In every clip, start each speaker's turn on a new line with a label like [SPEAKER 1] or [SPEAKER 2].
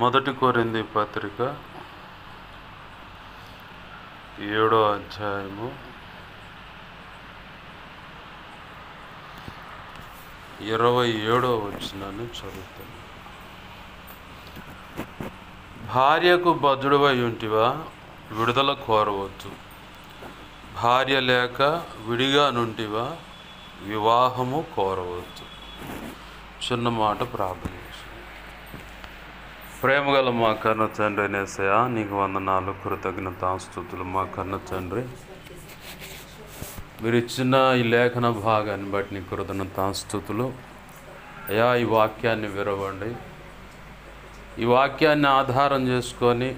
[SPEAKER 1] మొదటి కొరింథీ పత్రిక 7వ అధ్యాయము 27వ వచనాన్ని చదువుతాను. భార్యకు బద్ధుడవై ఉంటివా, విడుదల కోరవద్దు. భార్య లేక విడిగా నుంటివా, వివాహము కోరవద్దు. చిన్న మాట ప్రార్థన చేసి. ప్రేమగల మా కన్న తండ్రి యేసయ్యా, నీకు వందనాలు, కృతజ్ఞతాస్తుతులు. మా కన్న తండ్రి, మీరు ఇచ్చిన ఈ లేఖన భాగాన్ని బట్టి నీకు కృతజ్ఞతాస్తుతులు. అయ్యా, ఈ వాక్యాన్ని విరవండి. ఈ వాక్యాన్ని ఆధారం చేసుకొని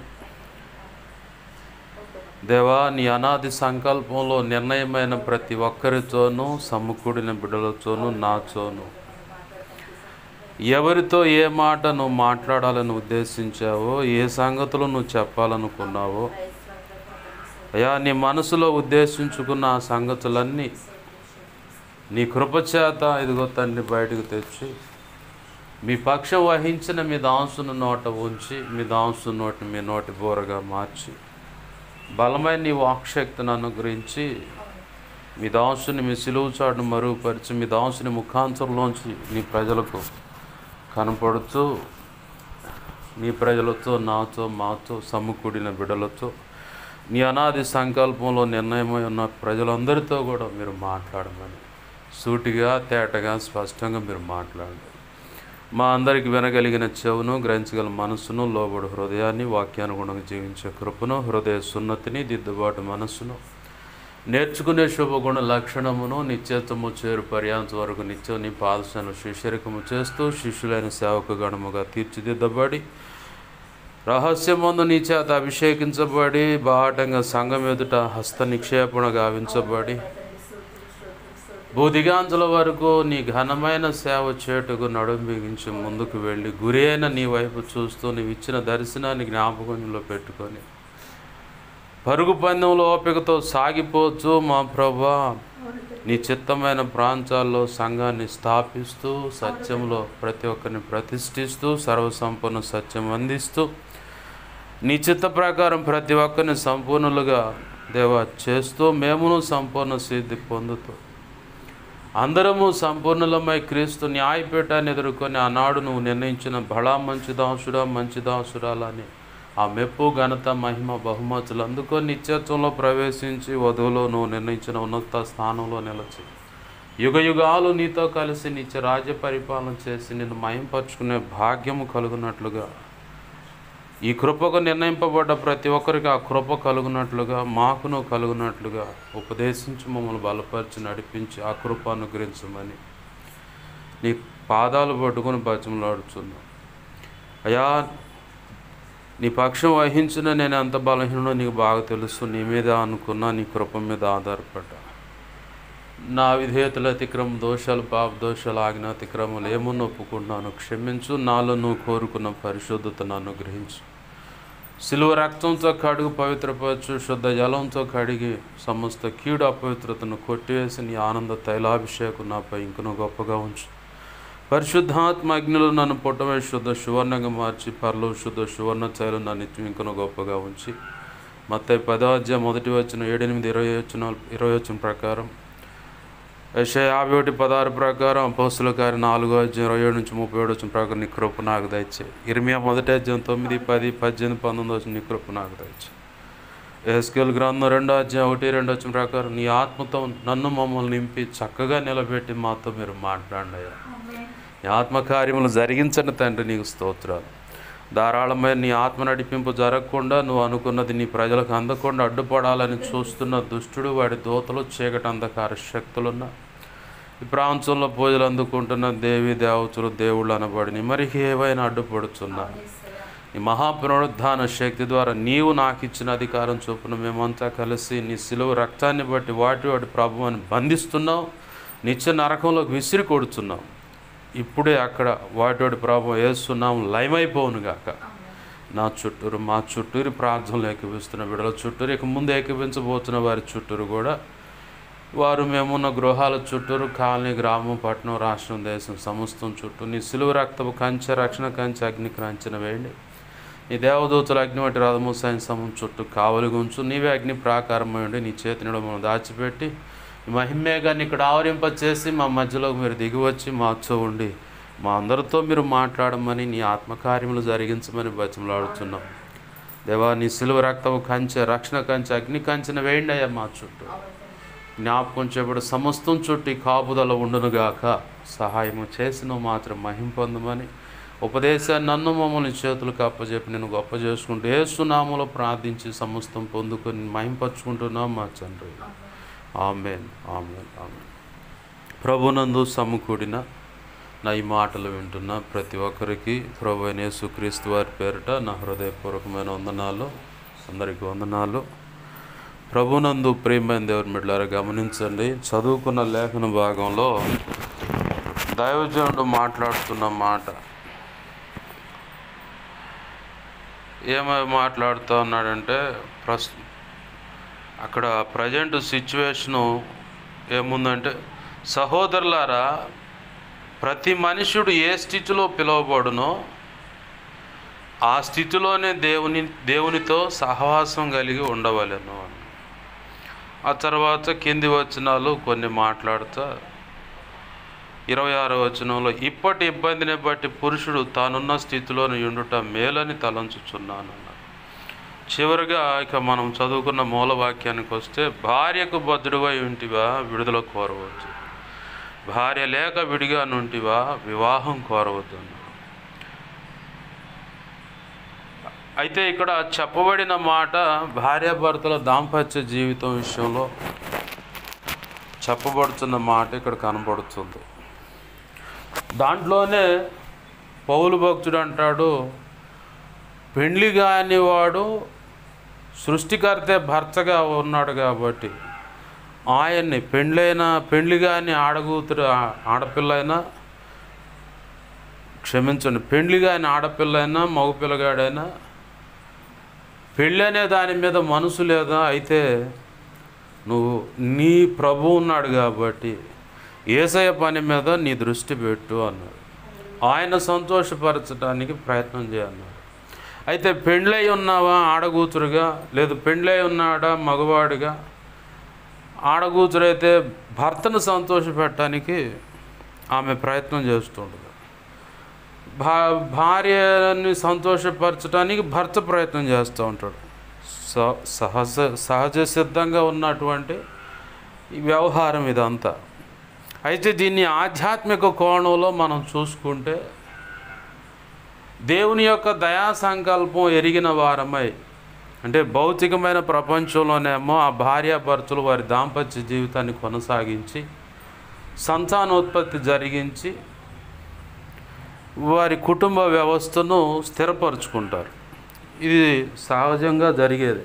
[SPEAKER 1] దేవా, నీ అనాది సంకల్పంలో నిర్ణయమైన ప్రతి ఒక్కరితోనూ, సమకూడిన బిడ్డలతోనూ, నాతోనూ ఎవరితో ఏ మాట నువ్వు మాట్లాడాలని ఉద్దేశించావో, ఏ సంగతులు నువ్వు చెప్పాలనుకున్నావో అయ్యా, నీ మనసులో ఉద్దేశించుకున్న ఆ సంగతులన్నీ నీ కృపచేత ఇదిగో తండ్రి బయటకు తెచ్చి మీ పక్షం వహించిన మీ దాసును నోట ఉంచి, మీ దాసు నోటిని మీ నోటి బోరగా మార్చి బలమైన నీ వాక్శక్తిని అనుగ్రహించి మీ దాసుని మీ సిలువ చాటును మరుగుపరిచి మీ దాసుని ముఖాంతరంలోంచి నీ ప్రజలకు కనపడుతూ నీ ప్రజలతో, నాతో, మాతో, సమకూడిన బిడ్డలతో నీ అనాది సంకల్పంలో నిర్ణయమై ఉన్న ప్రజలందరితో కూడా మీరు మాట్లాడమని సూటిగా, తేటగా, స్పష్టంగా మీరు మాట్లాడండి. మా అందరికి వినగలిగిన చెవును, గ్రహించగల మనసును, లోబడు హృదయాన్ని, వాక్యానుగుణంగా జీవించే కృపను, హృదయ సున్నతిని, దిద్దుబాటు మనస్సును, నేర్చుకునే శుభగుణ లక్షణమును, నిత్యత్వము చేరు పర్యాంత వరకు నిత్యం నీ పాదశాలను శిష్యరికము చేస్తూ శిష్యులైన సేవకు గణముగా తీర్చిదిద్దబడి రహస్యమందు నీ చేత అభిషేకించబడి బాహటంగా సంఘం ఎదుట హస్త నిక్షేపణ గావించబడి భూదిగాంచుల వరకు నీ ఘనమైన సేవ చేటుకు నడుం బిగించి ముందుకు వెళ్ళి గురి అయిన నీ వైపు చూస్తూ నీవు ఇచ్చిన దర్శనాన్ని జ్ఞాపకంలో పెట్టుకొని పరుగు పందెంలో ఓపికతో సాగిపోవచ్చు. మా ప్రభా, నీ చిత్తమైన ప్రాంతాల్లో సంఘాన్ని స్థాపిస్తూ సత్యంలో ప్రతి ఒక్కరిని ప్రతిష్ఠిస్తూ సర్వసంపూర్ణ సత్యం అందిస్తూ నీ చిత్త ప్రకారం ప్రతి ఒక్కరిని సంపూర్ణులుగా దేవా చేస్తూ మేమును సంపూర్ణ సిద్ధి పొందుతూ అందరము సంపూర్ణులమై క్రీస్తు న్యాయపీఠాన్ని ఎదుర్కొని ఆనాడు నువ్వు నిర్ణయించిన బడా మంచి దాసుడా, మంచి దాసురాలని ఆ మెప్పు, ఘనత, మహిమ, బహుమతులు అందుకొని నిత్యత్వంలో ప్రవేశించి వధువులో నువ్వు నిర్ణయించిన ఉన్నత స్థానంలో నిలిచి యుగ యుగాలు నీతో కలిసి నిత్య రాజ్య పరిపాలన చేసి నిన్ను మహింపరుచుకునే భాగ్యము కలుగునట్లుగా ఈ కృపకు నిర్ణయింపబడ్డ ప్రతి ఒక్కరికి ఆ కృప కలుగునట్లుగా మాకును కలుగునట్లుగా ఉపదేశించి మమ్మల్ని బలపరిచి నడిపించి ఆ కృప అనుగ్రహించమని నీ పాదాలు పట్టుకొని బతిమలాడుచున్నాం. అయ్యా, నీ పక్షం వహించిన నేను ఎంత బలహీనో నీకు బాగా తెలుసు. నీ మీద అనుకున్నా, నీ కృప మీద ఆధారపడ్డా. నా విధేయతల అతిక్రమ దోషాలు, పాప దోషాలు, ఆజ్ఞ అతిక్రమాలు ఏమన్నా ఒప్పుకుంటున్నాను, క్షమించు. నాలో నువ్వు కోరుకున్న పరిశుద్ధతను అనుగ్రహించు. సిలువ రక్తంతో కడుగు పవిత్రపరచు. శుద్ధ జలంతో కడిగి సమస్త కీడు అపవిత్రతను కొట్టివేసి నీ ఆనంద తైలాభిషేకం నాపై ఇంకనూ గొప్పగా ఉంచు. పరిశుద్ధాత్మ అగ్నిలో నన్ను పుట్టమే శుద్ధ సువర్ణంగా మార్చి పరలో శుద్ధ సువర్ణ తైలం నా నిత్యం ఇంకనూ గొప్పగా ఉంచి మత్తయి 10వ అధ్యాయం 1 వచనం 7, 8, 20 వచనం ప్రకారం, యెషయా 51:16 ప్రకారం, అపోస్తలుల కార్యం 4వ అధ్యాయం 27 నుంచి 37 వచనం ప్రకారం నీ కృప నాకు దయచేయి. ఇర్మియా 1వ అధ్యాయం 9, 10, 18, 19 వచనం నీ కృప నాకు దయచేయి. యెహెజ్కేలు గ్రంథం 2వ అధ్యాయం 1, 2 వచనం ప్రకారం నీ ఆత్మతో నన్ను మమ్మల్ని నింపి చక్కగా నిలబెట్టి మాతో మీరు మాట్లాడండి. అయ్యా, నీ ఆత్మకార్యములు జరిగించండి తండ్రి. నీకు స్తోత్రాలు. ధారాళమైన నీ ఆత్మ నడిపింపు జరగకుండా నువ్వు అనుకున్నది నీ ప్రజలకు అందకుండా అడ్డుపడాలని చూస్తున్న దుష్టుడు, వాడి దూతలు, చీకటి అంధకార శక్తులున్న ఈ ప్రాంతంలో పూజలు అందుకుంటున్న దేవి దేవతలు, దేవుళ్ళు అనబడిని మరి ఏవైనా అడ్డుపడుతున్నా నీ మహాపునరుద్ధాన శక్తి ద్వారా నీవు నాకు ఇచ్చిన అధికారం చొప్పున మేమంతా కలిసి నీ సిలువ రక్తాన్ని బట్టి వాటి ప్రభువాన్ని బంధిస్తున్నావు. నిత్య నరకంలోకి విసిరి కొడుతున్నావు. ఇప్పుడే అక్కడ వాటి ప్రభావం వేస్తున్నాం, లయమైపోవును గాక. నా చుట్టూరు, మా చుట్టూరు ప్రార్థనలు ఏకీపిస్తున్న బిడ్డల చుట్టూరు, ఇక ముందు ఏకీపించబోతున్న వారి చుట్టూరు కూడా, వారు మేమున్న గృహాల చుట్టూరు, కాలనీ, గ్రామం, పట్టణం, రాష్ట్రం, దేశం సమస్తం చుట్టూ నీ సిలువ రక్తపు కంచె, రక్షణ కంచె, అగ్ని కంచెన వేయండి. నీ దేవదూతల అగ్ని వంటి రథము సైన్సము చుట్టూ కావలిగా ఉంచు. నీవే అగ్ని ప్రాకారమై ఉండి నీ చేతిని మనం దాచిపెట్టి మహిమేగాన్ని ఇక్కడ ఆవరింపచేసి మా మధ్యలోకి మీరు దిగివచ్చి మాతో ఉండి మా అందరితో మీరు మాట్లాడమని నీ ఆత్మకార్యములు జరిగించమని బతిమలాడుతున్నాం. దేవా, నీ సిలువ రక్తము కంచె, రక్షణ కంచె, అగ్ని కంచెను వేయండి అయ్యా మా చుట్టూ. జ్ఞాపకం చేయబడి సమస్తం చుట్టూ కాపుదల ఉండునుగాక. సహాయము చేసిన మాత్రం మహిమ పొందమని ఉపదేశాన్ని నన్ను మమ్మల్ని చేతులకు అప్పచెప్పి నేను గొప్ప చేసుకుంటూ యేసునామములో ప్రార్థించి సమస్తం పొందుకొని మహింపరుచుకుంటున్నాం మా తండ్రి. ఆమేన్, ఆమేన్, ఆమేన్. ప్రభునందు సమకూడిన నా ఈ మాటలు వింటున్న ప్రతి ఒక్కరికి ప్రభు అయిన యేసుక్రీస్తు వారి పేరిట నా హృదయపూర్వకమైన వందనాలు. అందరికీ వందనాలు. ప్రభునందు ప్రియమైన దేవుని బిడ్డలారా, గమనించండి, చదువుకున్న లేఖన భాగంలో దైవజనుడు మాట్లాడుతున్న మాట ఏమై మాట్లాడుతూ ఉన్నాడంటే, అక్కడ ప్రజెంట్ సిచ్యువేషను ఏముందంటే, సహోదరులారా, ప్రతి మనుషుడు ఏ స్థితిలో పిలువబడునో ఆ స్థితిలోనే దేవునితో సహవాసం కలిగి ఉండవలెను. ఆ తర్వాత కింది వచనాలు కొన్ని మాట్లాడుతా 26వ వచనంలో, ఇప్పటి ఇబ్బందిని బట్టి పురుషుడు తానున్న స్థితిలోని ఉండుట మేలని తలంచుచున్నాను. చివరిగా ఇక మనం చదువుకున్న మూలవాక్యానికి వస్తే, భార్యకు బద్ధుడివై ఉంటివా విడుదల కోరవచ్చు, భార్య లేక విడిగా నుంటివా వివాహం కోరవద్దు. అయితే ఇక్కడ చెప్పబడిన మాట భార్యాభర్తల దాంపత్య జీవితం విషయంలో చెప్పబడుతున్న మాట ఇక్కడ కనబడుతుంది. దాంట్లోనే పౌలు భక్తుడు అంటాడు, పెండ్లి కాని వాడు సృష్టికర్తే భర్తగా ఉన్నాడు కాబట్టి ఆయన్ని పెండ్లి కాని ఆడపిల్లైనా క్షమించండి, పెండ్లి కాని ఆడపిల్లైనా మగపిల్లగాడైనా పెళ్ళి అనే దాని మీద మనసు లేదా, అయితే నువ్వు నీ ప్రభు ఉన్నాడు కాబట్టి యేసయ్య పని మీద నీ దృష్టి పెట్టు అన్నాడు. ఆయన సంతోషపరచడానికి ప్రయత్నం చేయన్నాడు. అయితే పెళ్ళై ఉన్నావా ఆడగూతురుగా, లేదు పెళ్ళై ఉన్నాడా మగవాడిగా, ఆడగూతురైతే భర్తను సంతోషపెట్టడానికి ఆమె ప్రయత్నం చేస్తుంటుంది, భార్యని సంతోషపరచడానికి భర్త ప్రయత్నం చేస్తూ ఉంటాడు. సహజ సిద్ధంగా ఉన్నటువంటి ఈ వ్యవహారం ఇదంతా. అయితే దీన్ని ఆధ్యాత్మిక కోణంలో మనం చూసుకుంటే, దేవుని యొక్క దయా సంకల్పం ఎరిగిన వారమై, అంటే భౌతికమైన ప్రపంచంలోనేమో ఆ భార్యాభర్తలు వారి దాంపత్య జీవితాన్ని కొనసాగించి సంతానోత్పత్తి జరిగించి వారి కుటుంబ వ్యవస్థను స్థిరపరుచుకుంటారు. ఇది సహజంగా జరిగేది.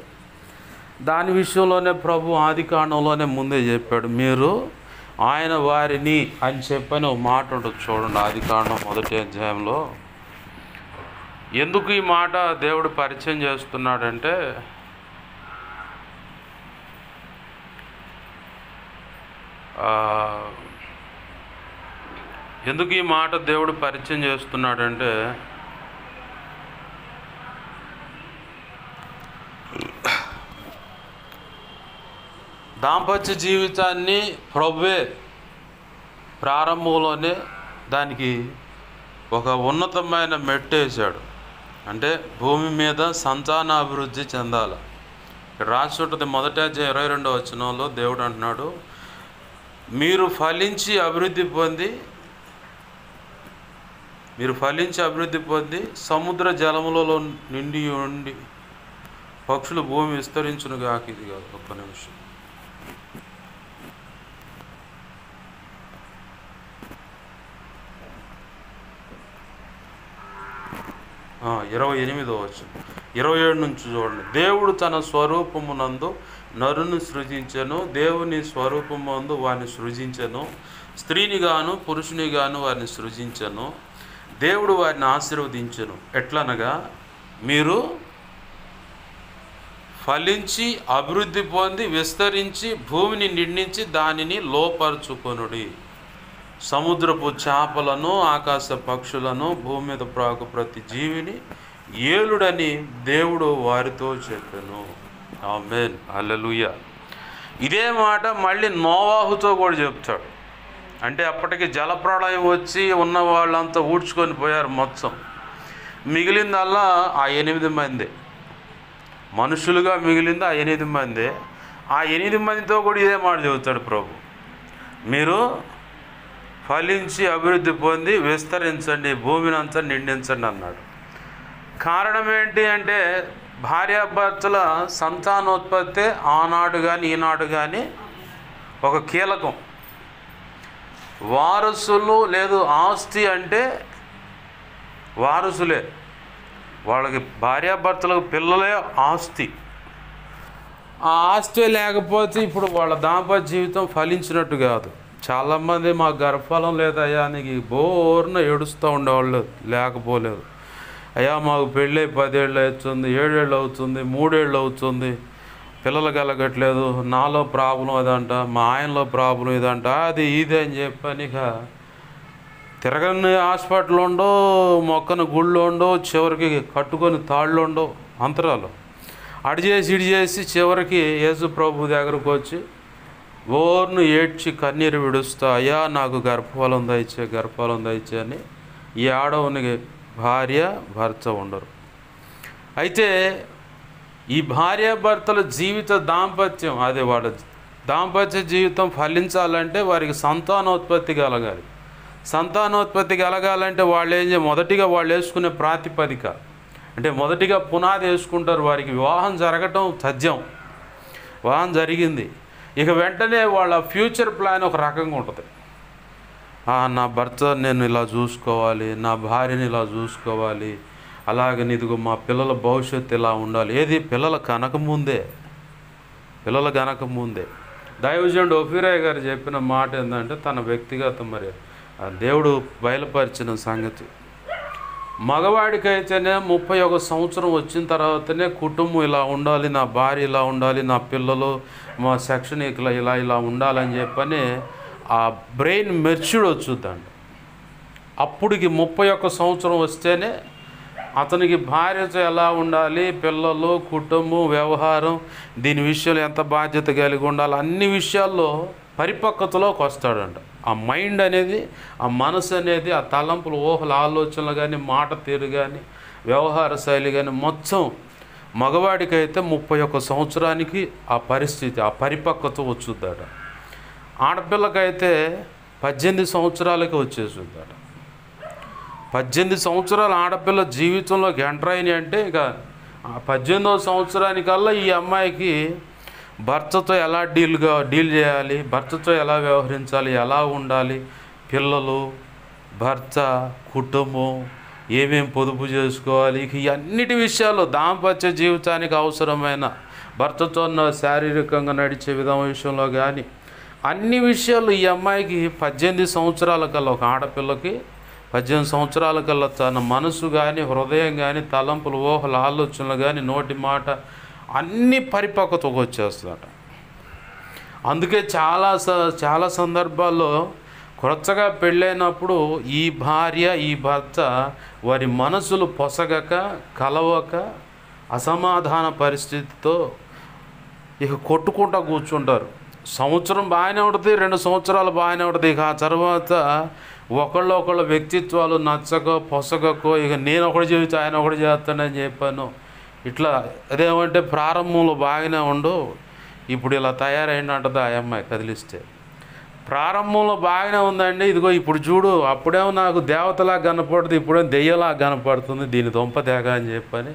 [SPEAKER 1] దాని విషయంలోనే ప్రభు ఆది కాండంలోనే ముందే చెప్పాడు, మీరు ఆయన వారిని అని చెప్పని ఒక మాట ఉంటుంది చూడండి. ఆది కాండం 1వ అధ్యాయంలో ఎందుకు ఈ మాట దేవుడు పరిచయం చేస్తున్నాడంటే, ఎందుకు ఈ మాట దేవుడు పరిచయం చేస్తున్నాడంటే, దాంపత్య జీవితాన్ని ప్రభువే ప్రారంభంలోనే దానికి ఒక ఉన్నతమైన మెట్టేశాడు. అంటే భూమి మీద సంతానాభివృద్ధి చెందాలి. ఇక్కడ రాసి ఉంటుంది 1వ అధ్యాయం 22వ వచనంలో దేవుడు అంటున్నాడు, మీరు ఫలించి అభివృద్ధి పొంది సముద్ర జలములలో నిండి ఉండి పక్షులు భూమి విస్తరించునుగాక. ఇది కాదు, ఒక్క నిమిషం. 28వ వచనం 27 నుంచి చూడండి. దేవుడు తన స్వరూపమునందు నరుని సృజించెను, దేవుని స్వరూపమందు వారిని సృజించెను, స్త్రీని గాను పురుషుని గాను వారిని సృజించెను. దేవుడు వారిని ఆశీర్వదించెను, ఎట్లనగా మీరు ఫలించి అభివృద్ధి పొంది విస్తరించి భూమిని నిండించి దానిని లోపరుచుకొనుడి. సముద్రపు చేపలను ఆకాశ పక్షులను భూమి మీద ప్రాకు ప్రతి జీవిని ఏలుడని దేవుడు వారితో చెప్పెను. ఆమేన్, హల్లెలూయా. ఇదే మాట మళ్ళీ నోవాహుతో కూడా చెప్తాడు. అంటే అప్పటికి జలప్రళయం వచ్చి ఉన్న వాళ్ళంతా ఊడ్చుకొని పోయారు మొత్తం. మిగిలిందల్లా ఆ 8 మంది మనుషులుగా మిగిలింది ఆ 8 మంది. ఆ 8 మందితో కూడా ఇదే మాట చెబుతాడు ప్రభు, మీరు ఫలించి అభివృద్ధి పొంది విస్తరించండి, భూమిని అంతా నిండించండి అన్నాడు. కారణం ఏంటి అంటే భార్యాభర్తల సంతానోత్పత్తి ఆనాడు కానీ ఈనాడు కానీ ఒక కీలకం. వారసులు లేదు, ఆస్తి అంటే వారసులే, వాళ్ళకి భార్యాభర్తలకు పిల్లలే ఆస్తి. ఆ ఆస్తి లేకపోతే ఇప్పుడు వాళ్ళ దాంపత్య జీవితం ఫలించినట్టు కాదు. చాలామంది మా గర్భఫలం లేదయ్యా నీకు బోర్న ఏడుస్తూ ఉండేవాళ్ళు, లేకపోలేదు. అయ్యా మాకు పెళ్ళి 10 ఏళ్ళు అవుతుంది, 7 ఏళ్ళు అవుతుంది, 3 ఏళ్ళు అవుతుంది, పిల్లలు కలగట్లేదు, నాలో ప్రాబ్లం అదంట, మా ఆయనలో ప్రాబ్లం ఇదంట, అది ఇది అని చెప్పని ఇక తిరగని హాస్పిటల్ ఉండో, మొక్కను గుళ్ళు ఉండో, చివరికి కట్టుకొని తాళ్ళు ఉండో, అంతరాలు అడి చేసి ఇడి చేసి చివరికి యేసు ప్రభు దగ్గరకు వచ్చి ఓర్ను ఏడ్చి కన్నీరు విడుస్తా, అయ్యా నాకు గర్భఫలం దయచే, గర్భఫలం దయచే అని ఈ ఆడవునికి భార్య భర్త ఉండరు. అయితే ఈ భార్యాభర్తల జీవిత దాంపత్యం, అదే వాళ్ళ దాంపత్య జీవితం ఫలించాలంటే వారికి సంతానోత్పత్తి కలగాలి. సంతానోత్పత్తి కలగాలంటే మొదటిగా వాళ్ళు వేసుకునే ప్రాతిపదిక అంటే మొదటిగా పునాది వేసుకుంటారు. వారికి వివాహం జరగటం తథ్యం, వివాహం జరిగింది, ఇక వెంటనే వాళ్ళ ఫ్యూచర్ ప్లాన్ ఒక రకంగా ఉంటుంది. నా భర్త నేను ఇలా చూసుకోవాలి, నా భార్యని ఇలా చూసుకోవాలి, అలాగే ఇదిగో మా పిల్లల భవిష్యత్తు ఇలా ఉండాలి. ఏది పిల్లల కనకముందే దైవజనుడు ఒఫీరాయ్ గారు చెప్పిన మాట ఏంటంటే తన వ్యక్తిగత మరి దేవుడు బయలుపరిచిన సంగతి, మగవాడికైతేనే 31 సంవత్సరం వచ్చిన తర్వాతనే కుటుంబం ఇలా ఉండాలి, నా భార్య ఇలా ఉండాలి, నా పిల్లలు మా సెక్షన్ ఇలా ఉండాలని చెప్పని ఆ బ్రెయిన్ మెచ్యూర్డ్ వచ్చుద్దంట. అప్పటికి 31 సంవత్సరం వస్తేనే అతనికి భార్యతో ఎలా ఉండాలి, పిల్లలు, కుటుంబం, వ్యవహారం, దీని విషయంలో ఎంత బాధ్యత కలిగి ఉండాలి, అన్ని విషయాల్లో పరిపక్వతలోకి వస్తాడంట. ఆ మైండ్ అనేది, ఆ మనసు అనేది, ఆ తలంపులు, ఊహలు, ఆలోచనలు కానీ, మాట తీరు కానీ, వ్యవహార శైలి కానీ మొత్తం మగవాడికైతే 31 సంవత్సరానికి ఆ పరిస్థితి, ఆ పరిపక్వత వచ్చుద్దట. ఆడపిల్లకైతే 18 సంవత్సరాలకి వచ్చేస్తుందట. 18 సంవత్సరాల ఆడపిల్ల జీవితంలోకి ఎంటర్ అయినాయి అంటే ఇక 18వ సంవత్సరానికల్లా ఈ అమ్మాయికి భర్తతో ఎలా డీల్ చేయాలి, భర్తతో ఎలా వ్యవహరించాలి, ఎలా ఉండాలి, పిల్లలు, భర్త, కుటుంబం, ఏమేం పొదుపు చేసుకోవాలి, ఇక అన్నిటి విషయాలు దాంపత్య జీవితానికి అవసరమైన భర్తతో శారీరకంగా నడిచే విధానం విషయంలో కానీ అన్ని విషయాలు ఈ అమ్మాయికి 18 సంవత్సరాల కల్లా, ఒక ఆడపిల్లకి 18 సంవత్సరాల కల్లా తన మనసు కానీ, హృదయం కానీ, తలంపులు, ఊహలు, ఆలోచనలు కానీ, నోటి మాట అన్ని పరిపక్వతకు వచ్చేస్తుందట. అందుకే చాలా సందర్భాల్లో కొత్తగా పెళ్ళైనప్పుడు ఈ భార్య, ఈ భర్త వారి మనసులు పొసగక, కలవక, అసమాధాన పరిస్థితితో ఇక కొట్టుకుంటూ కూర్చుంటారు. సంవత్సరం బాగానే ఉంటుంది, 2 సంవత్సరాలు బాగానే ఉంటుంది, ఇక ఆ తర్వాత ఒకళ్ళ వ్యక్తిత్వాలు నచ్చకో పొసగకో, ఇక నేను ఒకటి చెబితే ఆయన ఒకటి చేస్తానని చెప్పాను, ఇట్లా అదేమంటే ప్రారంభంలో బాగానే ఉండు, ఇప్పుడు ఇలా తయారైందంటది ఆ అమ్మాయి కదిలిస్తే. ప్రారంభంలో బాగానే ఉందండి, ఇదిగో ఇప్పుడు చూడు, అప్పుడేమో నాకు దేవతలా కనపడుతుంది, ఇప్పుడేమో దెయ్యలా కనపడుతుంది, దీని దొంప తేగ అని చెప్పని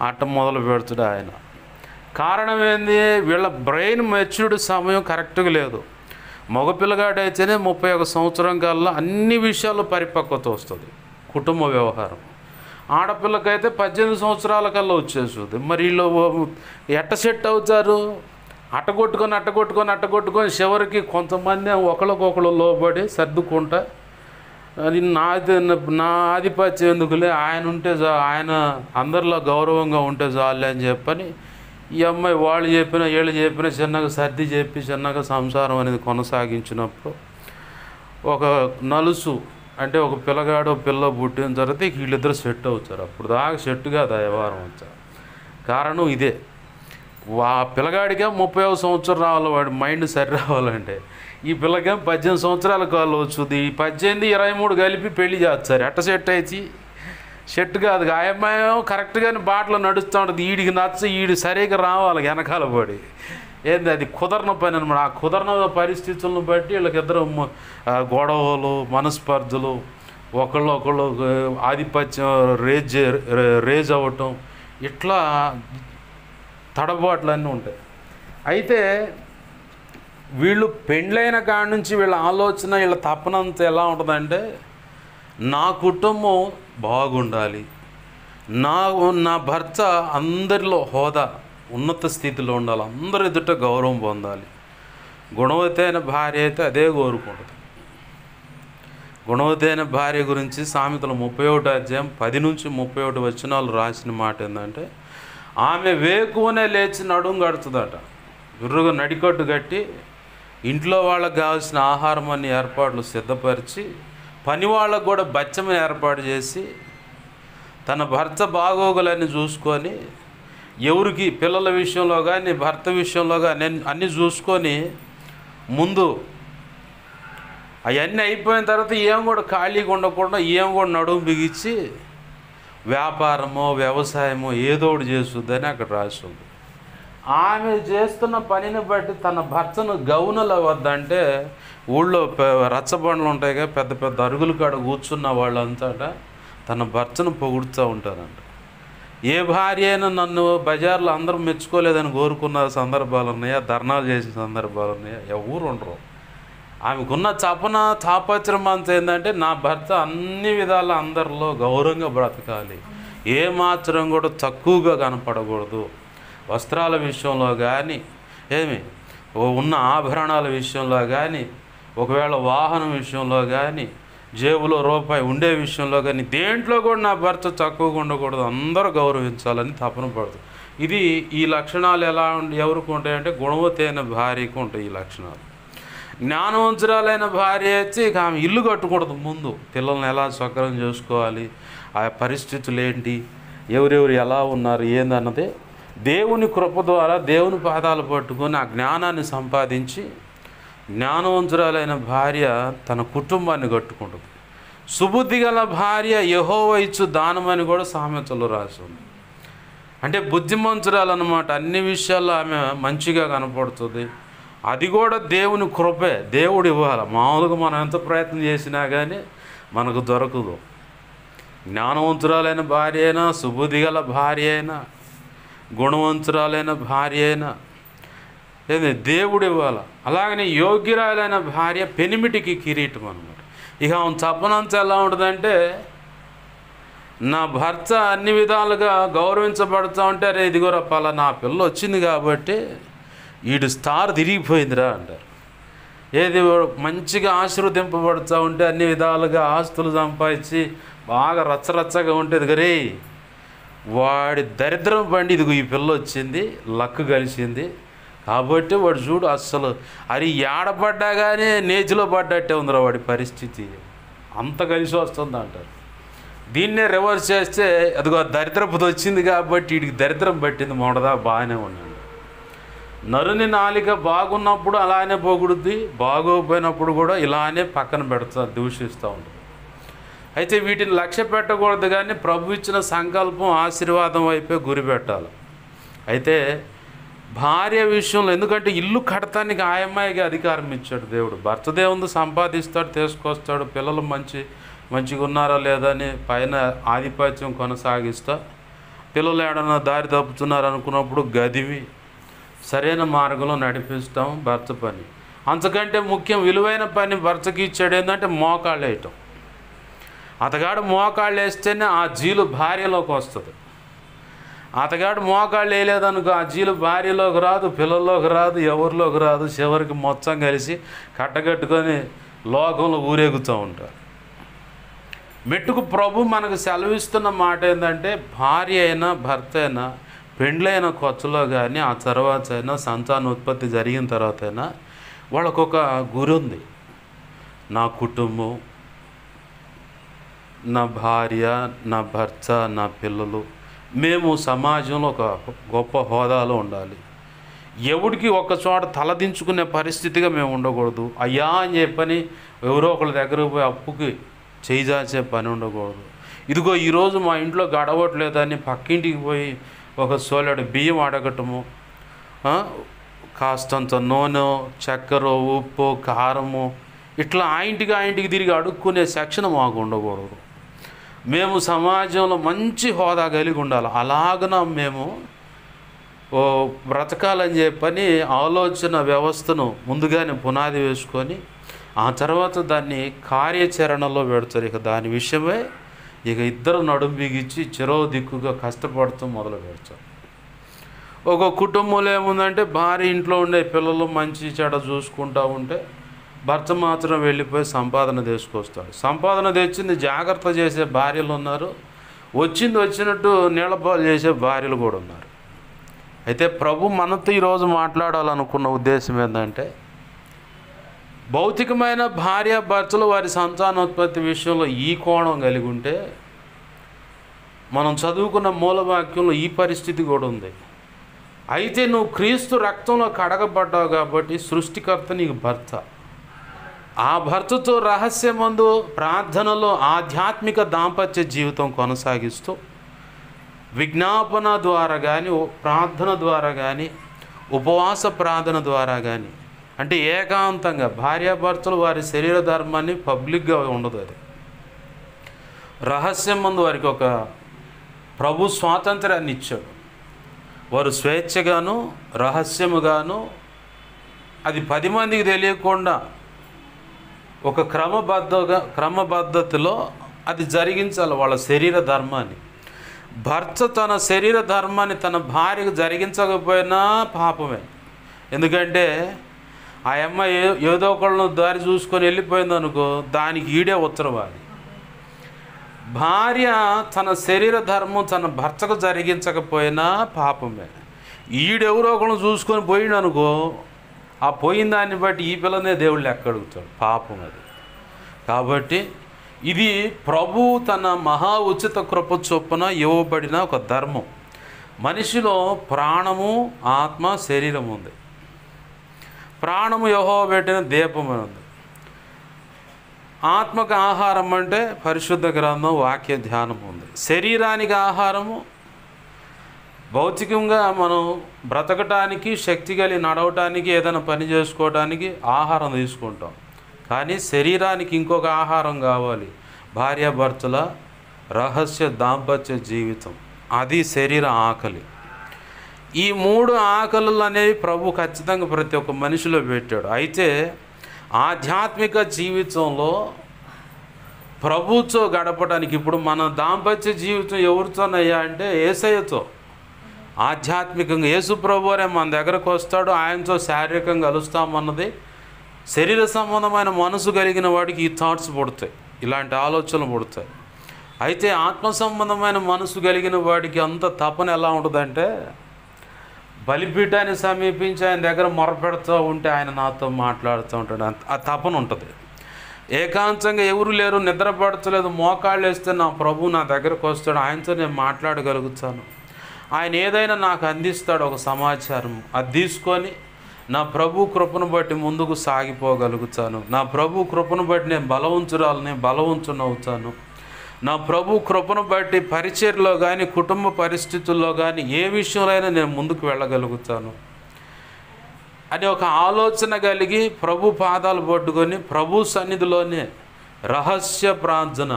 [SPEAKER 1] అట్ట మొదలు పెడుతుడు ఆయన. కారణం ఏంది, వీళ్ళ బ్రెయిన్ మెచ్యూర్డ్ సమయం కరెక్ట్గా లేదు. మగపిల్లగాడైతేనే 31 సంవత్సరం కల్లా అన్ని విషయాల్లో పరిపక్వత వస్తుంది, కుటుంబ వ్యవహారం. ఆడపిల్లకైతే 18 సంవత్సరాల కల్లా వచ్చేస్తుంది. మరి వీళ్ళు ఎట్ట సెట్ అవుతారు? అట్టగొట్టుకొని చివరికి కొంతమంది ఒకళ్ళకొకళ్ళు లోబడి సర్దుకుంటా, నా ఆధిపత్యం ఎందుకులే, ఆయన అందరిలో గౌరవంగా ఉంటే చాలే అని చెప్పని ఈ అమ్మాయి వీళ్ళు చెప్పినా చిన్నగా సర్ది చెప్పి చిన్నగా సంసారం అనేది కొనసాగించినప్పుడు ఒక నలుసు అంటే ఒక పిల్లగాడు పిల్ల పుట్టిన తర్వాత వీళ్ళిద్దరు సెట్ అవుతారు. అప్పుడు దాకా సెట్ కాదు ఆ వ్యవహారం వచ్చా. కారణం ఇదే, పిల్లగాడికే 30వ సంవత్సరం రావాలి, వాడి మైండ్ సరి రావాలంటే. ఈ పిల్లకేం 18 సంవత్సరాల కాళ్ళు వచ్చుది, ఈ 18, 23 కలిపి పెళ్లి చేస్తారు. ఎట్ట సెట్ అయితే సెట్ కాదు. ఆ అమ్మాయి కరెక్ట్గానే బాటలో నడుస్తూ ఉంటుంది, ఈడికి నచ్చ ఈడు సరిగ్గా రావాలి వెనకాల పడి. ఏంది అది కుదరన పని అనమాట. ఆ కుదరన పరిస్థితులను బట్టి వీళ్ళకిద్దరు గొడవలు, మనస్పర్ధలు, ఒకళ్ళు ఆధిపత్యం రేజ్ అవ్వటం, ఇట్లా తడబాట్లు అన్నీ ఉంటాయి. అయితే వీళ్ళు పెండ్లైన కాడి నుంచి వీళ్ళ ఆలోచన, వీళ్ళ తపనంత ఎలా ఉంటుందంటే, నా కుటుంబం బాగుండాలి, నా భర్త అందరిలో హోదా ఉన్నత స్థితిలో ఉండాలి, అందరి ఎదుట గౌరవం పొందాలి. గుణవతి అయిన భార్య అయితే అదే కోరుకుంటుంది. గుణవతి అయిన భార్య గురించి సామెతలు 31వ అధ్యాయం 10 నుంచి 31 వచనాలు రాసిన మాట ఏంటంటే, ఆమె వేకువనే లేచి నడుము కడుతుందట, విర్రుగా నడికట్టు కట్టి ఇంట్లో వాళ్ళకి కావాల్సిన ఆహారం అన్ని ఏర్పాట్లు సిద్ధపరిచి, పని వాళ్ళకు కూడా బచ్చమని ఏర్పాటు చేసి, తన భర్త బాగోగులన్నీ చూసుకొని, ఎవరికి పిల్లల విషయంలో కానీ భర్త విషయంలో కానీ అన్నీ చూసుకొని, ముందు అవన్నీ అయిపోయిన తర్వాత ఏం కూడా ఖాళీగా ఉండకుండా ఏం కూడా నడుము బిగించి వ్యాపారమో వ్యవసాయమో ఏదో ఒకటి చేస్తుందని అక్కడ రాసి ఉంది. ఆమె చేస్తున్న పనిని బట్టి తన భర్తను గౌనలు వద్దంటే, ఊళ్ళో రచ్చబండ్లు ఉంటాయి కదా, పెద్ద పెద్ద అరుగుల కాడ కూర్చున్న వాళ్ళంతా తన భర్తను పొగుడుతూ ఉంటారంట. ఏ భార్య అయినా నన్ను బజార్లో అందరూ మెచ్చుకోలేదని కోరుకున్న సందర్భాలు ఉన్నాయా, ధర్నాలు చేసిన సందర్భాలు ఉన్నాయా? ఎవరు ఉండరు. ఆమెకున్న తాపత్రం అంత ఏంటంటే, నా భర్త అన్ని విధాల అందరిలో గౌరవంగా బ్రతకాలి, ఏమాత్రం కూడా తక్కువగా కనపడకూడదు. వస్త్రాల విషయంలో కానీ, ఉన్న ఆభరణాల విషయంలో కానీ, ఒకవేళ వాహనం విషయంలో కానీ, జేబులో రూపాయి ఉండే విషయంలో కానీ, దేంట్లో కూడా నా భర్త తక్కువగా ఉండకూడదు, అందరూ గౌరవించాలని తపన పడదు. ఇది ఈ లక్షణాలు ఎవరికి ఉంటాయంటే, గుణవతి అయిన భార్యకు ఉంటాయి ఈ లక్షణాలు. జ్ఞానవంతురాలైన భార్య అయితే ఇక ఆమె ఇల్లు కట్టకూడదు, ముందు పిల్లల్ని ఎలా సక్రమం చేసుకోవాలి, ఆ పరిస్థితులు ఏంటి, ఎవరెవరు ఎలా ఉన్నారు ఏందన్నదే దేవుని కృప ద్వారా దేవుని పాదాలు పట్టుకొని ఆ జ్ఞానాన్ని సంపాదించి, జ్ఞానవంతురాలైన భార్య తన కుటుంబాన్ని కట్టుకుంటుంది. సుబుద్ధి గల భార్య యెహోవా ఇచ్చు దానమని కూడా సామెతలు రాసి ఉంది. అంటే బుద్ధిమంతురాలన్నమాట. అన్ని విషయాల్లో ఆమె మంచిగా కనపడుతుంది. అది కూడా దేవుని కృపే, దేవుడు ఇవ్వాలి. మామూలుగా మనం ఎంత ప్రయత్నం చేసినా కానీ మనకు దొరకదు. జ్ఞానవంతురాలైన భార్య అయినా, సుబుద్ధి గల భార్య అయినా, గుణవంతురాలైన భార్య అయినా దేవుడు ఇవ్వాలి. అలాగనే యోగ్యురాలైన భార్య పెనిమిటికి కిరీటం అన్నమాట. ఇక ఆమె తపనంతా ఎలా ఉంటుందంటే, నా భర్త అన్ని విధాలుగా గౌరవించబడుతూ ఉంటే, అరే ఇదిగోరా పలానా పిల్ల వచ్చింది కాబట్టి వీడు స్టార్ తిరిగిపోయిందిరా అంటారు. ఏది మంచిగా ఆశీర్వదింపబడుతూ ఉంటే, అన్ని విధాలుగా ఆస్తులు సంపాదించి బాగా రచ్చరచ్చగా ఉంటుంది, గరే వాడి దరిద్రం బండి ఇదిగో ఈ పిల్ల వచ్చింది, లక్ కలిసింది కాబట్టి వాడు చూడు అస్సలు అది ఏడపడ్డా కానీ నేతిలో పడ్డట్టే ఉందిరా వాడి పరిస్థితి, అంత కలిసి వస్తుంది అంటారు. దీన్నే రివర్స్ చేస్తే, అదిగో దరిద్రపు వచ్చింది కాబట్టి వీడికి దరిద్రం పట్టింది, మొదదా బాగానే ఉన్నాడు. నరుని నాలిక బాగున్నప్పుడు అలానే పొగుడుద్ది, బాగోపోయినప్పుడు కూడా ఇలానే పక్కన పెడతా దూషిస్తూ ఉంటుంది. అయితే వీటిని లక్ష్య పెట్టకూడదు, కానీ ప్రభు ఇచ్చిన సంకల్పం ఆశీర్వాదం వైపే గురి పెట్టాలి. అయితే భార్య విషయంలో, ఎందుకంటే ఇల్లు కడతానికి ఆ అమ్మాయికి అధికారం ఇచ్చాడు దేవుడు. భర్త దేవుడు సంపాదిస్తాడు, తీసుకొస్తాడు, పిల్లలు మంచిగా ఉన్నారా లేదా అని పైన ఆధిపత్యం కొనసాగిస్తా, పిల్లలు ఏడన్నా దారి తప్పుతున్నారు అనుకున్నప్పుడు గదివి సరైన మార్గంలో నడిపిస్తాం భర్త పని. అంతకంటే ముఖ్యం విలువైన పని భర్తకి ఇచ్చాడు ఏంటంటే మోకాళ్ళు వేయటం. అతగాడు మోకాళ్ళు వేస్తేనే ఆ జీలు భార్యలోకి వస్తుంది. అతగాడు మోకాళ్ళు వేయలేదనుకో ఆ జీలు భార్యలోకి రాదు, పిల్లల్లోకి రాదు, ఎవరిలోకి రాదు. చివరికి మొత్తం కలిసి కట్టగట్టుకొని లోకంలో ఊరేగుతూ ఉంటారు. మెట్టుకు ప్రభు మనకు సెలవిస్తున్న మాట ఏంటంటే, భార్య అయినా భర్త అయినా పెండ్లైన కొత్తలో కానీ ఆ తర్వాత అయినా సంతానోత్పత్తి జరిగిన తర్వాత అయినా వాళ్ళకొక గురి ఉంది. నా కుటుంబం, నా భార్య, నా భర్త, నా పిల్లలు, మేము సమాజంలో ఒక గొప్ప హోదాలో ఉండాలి. ఎవడికి ఒక చోట తలదించుకునే పరిస్థితిగా మేము ఉండకూడదు. అయ్యా అని చెప్పని ఎవరో ఒకళ్ళ దగ్గరకు పోయి అప్పుకి చేయిదాచే పని ఉండకూడదు. ఇదిగో ఈరోజు మా ఇంట్లో గడవట్లేదని పక్కింటికి పోయి ఒక సోలెడు బియ్యం అడగటము, కాస్తంత నూనె, చక్కెర, ఉప్పు, కారము, ఇట్లా ఆ ఇంటికి తిరిగి అడుక్కునే సెక్షన్ మాకు ఉండకూడదు. మేము సమాజంలో మంచి హోదా కలిగి ఉండాలి. అలాగన మేము బ్రతకాలని చెప్పని ఆలోచన వ్యవస్థను ముందుగానే పునాది వేసుకొని ఆ తర్వాత దాన్ని కార్యాచరణలో పెడతారు. ఇక దాని విషయమే ఇక ఇద్దరు నడుం బిగించి చెరో దిక్కుగా కష్టపడుతూ మొదలు పెడతారు. ఒక కుటుంబంలో ఏముందంటే భార్య ఇంట్లో ఉండే పిల్లలు మంచి చెడ చూసుకుంటూ ఉంటే భర్త మాత్రం వెళ్ళిపోయి సంపాదన తీసుకొస్తాడు. సంపాదన తెచ్చింది జాగ్రత్త చేసే భార్యలు ఉన్నారు, వచ్చినట్టు నీళ్ళపాలు చేసే భార్యలు కూడా ఉన్నారు. అయితే ప్రభు మనతో ఈరోజు మాట్లాడాలనుకున్న ఉద్దేశం ఏంటంటే, భౌతికమైన భార్య భర్తలు వారి సంతానోత్పత్తి విషయంలో ఈ కోణం కలిగి ఉంటే, మనం చదువుకున్న మూలవాక్యంలో ఈ పరిస్థితి కూడా ఉంది. అయితే నువ్వు క్రీస్తు రక్తంలో కడగబడ్డావు కాబట్టి సృష్టికర్త నీకు భర్త. ఆ భర్తతో రహస్యమందు ప్రార్థనలో ఆధ్యాత్మిక దాంపత్య జీవితం కొనసాగిస్తూ విజ్ఞాపన ద్వారా కానీ, ప్రార్థన ద్వారా కానీ, ఉపవాస ప్రార్థన ద్వారా కానీ, అంటే ఏకాంతంగా భార్యాభర్తలు వారి శరీర ధర్మాన్ని పబ్లిక్గా ఉండదు, అది రహస్యం ముందు వారికి ఒక ప్రభు స్వాతంత్రాన్ని ఇచ్చాడు. వారు స్వేచ్ఛగాను రహస్యముగాను అది 10 మందికి తెలియకుండా ఒక క్రమబద్ధతిలో అది జరిగించాలి వాళ్ళ శరీర ధర్మాన్ని. భర్త తన శరీర ధర్మాన్ని తన భార్యకు జరిగించకపోయినా పాపమే. ఎందుకంటే ఆ అమ్మాయి ఏదో ఒకళ్ళను దారి చూసుకొని వెళ్ళిపోయిందనుకో, దానికి ఈడే ఉత్తరవాది. భార్య తన శరీర ధర్మం తన భర్తకు జరిగించకపోయినా పాపమే. ఈడెవరో ఒకళ్ళను చూసుకొని పోయిండనుకో, ఆ పోయిన దాన్ని బట్టి ఈ పిల్లనే దేవుడు లెక్క అడుగుతాడు. పాపం అది. కాబట్టి ఇది ప్రభు తన మహా ఉచిత కృప చొప్పున ఇవ్వబడిన ఒక ధర్మం. మనిషిలో ప్రాణము, ఆత్మ, శరీరం ఉంది. ప్రాణము యెహోవా పెట్టిన దీపం అని ఉంది. ఆత్మకు ఆహారం అంటే పరిశుద్ధ గ్రంథం, వాక్య ధ్యానం ఉంది. శరీరానికి ఆహారము భౌతికంగా మనం బ్రతకటానికి, శక్తి కలిగి నడవటానికి, ఏదైనా పని చేసుకోవడానికి ఆహారం తీసుకుంటాం. కానీ శరీరానికి ఇంకొక ఆహారం కావాలి. భార్యాభర్తల రహస్య దాంపత్య జీవితం, అది శరీర ఆకలి. ఈ 3 ఆకలులు అనేవి ప్రభు ఖచ్చితంగా ప్రతి ఒక్క మనిషిలో పెట్టాడు. అయితే ఆధ్యాత్మిక జీవితంలో ప్రభుతో గడపడానికి ఇప్పుడు మన దాంపత్య జీవితం ఎవరితోనయ్యా అంటే యేసయ్యతో. ఆధ్యాత్మికంగా యేసు ప్రభువరే మన దగ్గరకు వస్తాడు, ఆయనతో శారీరకంగా కలుస్తామన్నది. శరీర సంబంధమైన మనసు కలిగిన వాడికి ఈ థాట్స్ పుడతాయి, ఇలాంటి ఆలోచనలు పుడతాయి. అయితే ఆత్మ సంబంధమైన మనసు కలిగిన వాడికి అంత తపన ఎలా ఉంటుందంటే, బలిపీఠాన్ని సమీపించి ఆయన దగ్గర మొరపెడుతూ ఉంటే ఆయన నాతో మాట్లాడుతూ ఉంటాడు, ఆ తపన ఉంటుంది. ఏకాంతంగా ఎవరు లేరు, నిద్ర పడతలేదు, మోకాళ్ళు వేస్తే నా ప్రభు నా దగ్గరకు వస్తాడు, ఆయనతో నేను మాట్లాడగలుగుతాను. ఆయన ఏదైనా నాకు అందిస్తాడు ఒక సమాచారం, అది తీసుకొని నా ప్రభు కృపను బట్టి ముందుకు సాగిపోగలుగుతాను. నా ప్రభు కృపను బట్టి నేను బలవంతునవుతాను. నా ప్రభు కృపను బట్టి పరిచర్లో కానీ, కుటుంబ పరిస్థితుల్లో కానీ, ఏ విషయంలో నేను ముందుకు వెళ్ళగలుగుతాను అని ఒక ఆలోచన కలిగి ప్రభు పాదాలు పట్టుకొని ప్రభు సన్నిధిలోనే రహస్య ప్రార్థన.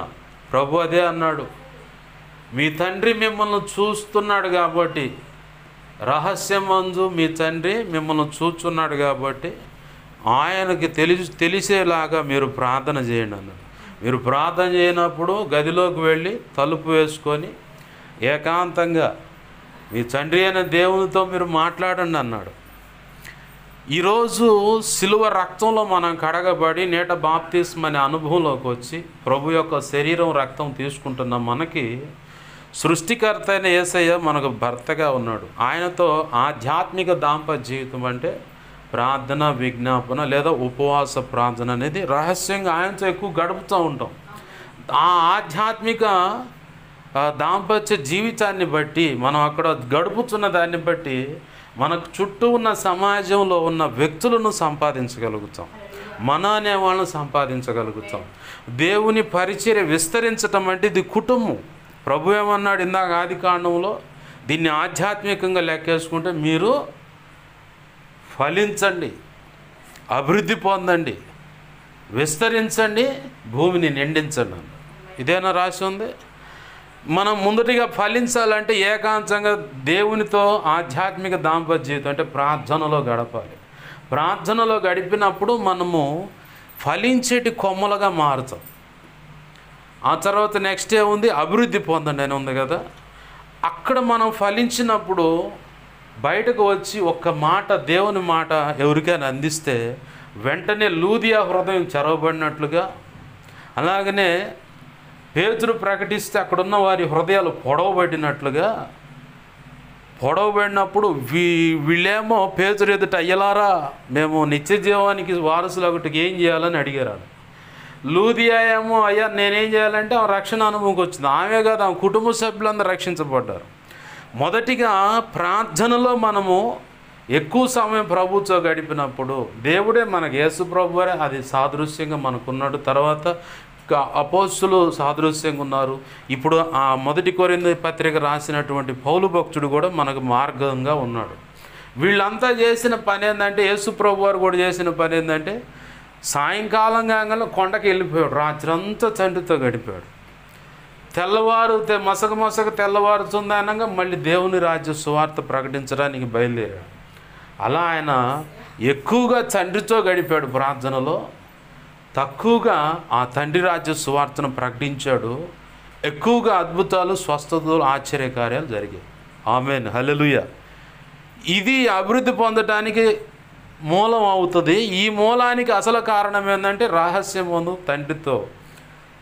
[SPEAKER 1] ప్రభు అదే అన్నాడు, మీ తండ్రి మిమ్మల్ని చూస్తున్నాడు కాబట్టి, రహస్యమందు మీ తండ్రి మిమ్మల్ని చూస్తున్నాడు కాబట్టి ఆయనకి తెలిసేలాగా మీరు ప్రార్థన చేయండి అన్నాడు. మీరు ప్రార్థన చేయనప్పుడు గదిలోకి వెళ్ళి తలుపు వేసుకొని ఏకాంతంగా మీ తండ్రి అయిన దేవునితో మీరు మాట్లాడండి అన్నాడు. ఈరోజు సిలువ రక్తంలో మనం కడగబడి నేట బాప్తిస్మ అనే అనుభవంలోకి వచ్చి ప్రభు యొక్క శరీరం రక్తం తీసుకుంటున్న మనకి సృష్టికర్త అయిన యేసయ్య మనకు భర్తగా ఉన్నాడు. ఆయనతో ఆధ్యాత్మిక దాంపత్య జీవితం అంటే ప్రార్థన, విజ్ఞాపన లేదా ఉపవాస ప్రార్థన అనేది రహస్యంగా ఆయనతో ఎక్కువ గడుపుతూ ఉంటాం. ఆ ఆధ్యాత్మిక దాంపత్య జీవితాన్ని బట్టి, మనం అక్కడ గడుపుతున్న దాన్ని బట్టి మనకు చుట్టూ ఉన్న సమాజంలో ఉన్న వ్యక్తులను సంపాదించగలుగుతాం, మన అనే వాళ్ళని సంపాదించగలుగుతాం. దేవుని పరిచర్య విస్తరించటం అంటే ఇది కుటుంబం. ప్రభు ఏమన్నాడు ఇందాక ఆదికాండంలో, దీన్ని ఆధ్యాత్మికంగా లెక్కేసుకుంటే మీరు ఫలించండి, అభివృద్ధి పొందండి, విస్తరించండి, భూమిని నిండించండి అన్న. ఇదేనా రాసి ఉంది? మనం ముందటిగా ఫలించాలంటే ఏకాంతంగా దేవునితో ఆధ్యాత్మిక దాంపత్య జీవితం అంటే ప్రార్థనలో గడపాలి. ప్రార్థనలో గడిపినప్పుడు మనము ఫలించేటి కొమ్మలుగా మారుతాం. ఆ తర్వాత నెక్స్ట్ ఏముంది? అభివృద్ధి పొందండి అని ఉంది కదా. అక్కడ మనం ఫలించినప్పుడు బయటకు వచ్చి ఒక్క మాట, దేవుని మాట ఎవరికైనా అందిస్తే వెంటనే లూదియా హృదయం చెరవబడినట్లుగా, అలాగనే పేతురు ప్రకటిస్తే అక్కడున్న వారి హృదయాలు పొడవబడినప్పుడు వీళ్ళేమో పేతురు ఎదుట, అయ్యలారా మేము నిత్య జీవానికి వారసులు ఒకటికి ఏం చేయాలని అడిగారు. లూదియా ఏమో, అయ్యా నేనేం చేయాలంటే ఆమె రక్షణ అనుభవంకి వచ్చింది. ఆమె కాదు, ఆమె కుటుంబ సభ్యులందరూ రక్షించబడ్డారు. మొదటిగా ప్రార్థనలో మనము ఎక్కువ సమయం ప్రభుతో గడిపినప్పుడు దేవుడే మనకు, యేసు ప్రభువే అది సాదృశ్యంగా మనకున్నాడు. తర్వాత అపోస్తులు సాదృశ్యంగా ఉన్నారు. ఇప్పుడు ఆ మొదటి కొరింథీ పత్రిక రాసినటువంటి పౌలు భక్తుడు కూడా మనకు మార్గంగా ఉన్నాడు. వీళ్ళంతా చేసిన పని ఏంటంటే, యేసు ప్రభు వారు కూడా చేసిన పని ఏంటంటే, సాయంకాలం కాగానే కొండకి వెళ్ళిపోయాడు, రాత్రి అంతా తండ్రితో గడిపాడు. మసక తెల్లవారుతుంది అనగా మళ్ళీ దేవుని రాజ్య సువార్త ప్రకటించడానికి బయలుదేరాడు. అలా ఆయన ఎక్కువగా తండ్రితో గడిపాడు ప్రార్థనలో, తక్కువగా ఆ తండ్రి రాజ్య సువార్తను ప్రకటించాడు. ఎక్కువగా అద్భుతాలు, స్వస్థతలు, ఆశ్చర్యకార్యాలు జరిగాయి. ఆమేన్, హల్లెలూయా. ఇది అభివృద్ధి పొందడానికి మూలం అవుతుంది. ఈ మూలానికి అసలు కారణం ఏంటంటే, రహస్యమును తండ్రితో,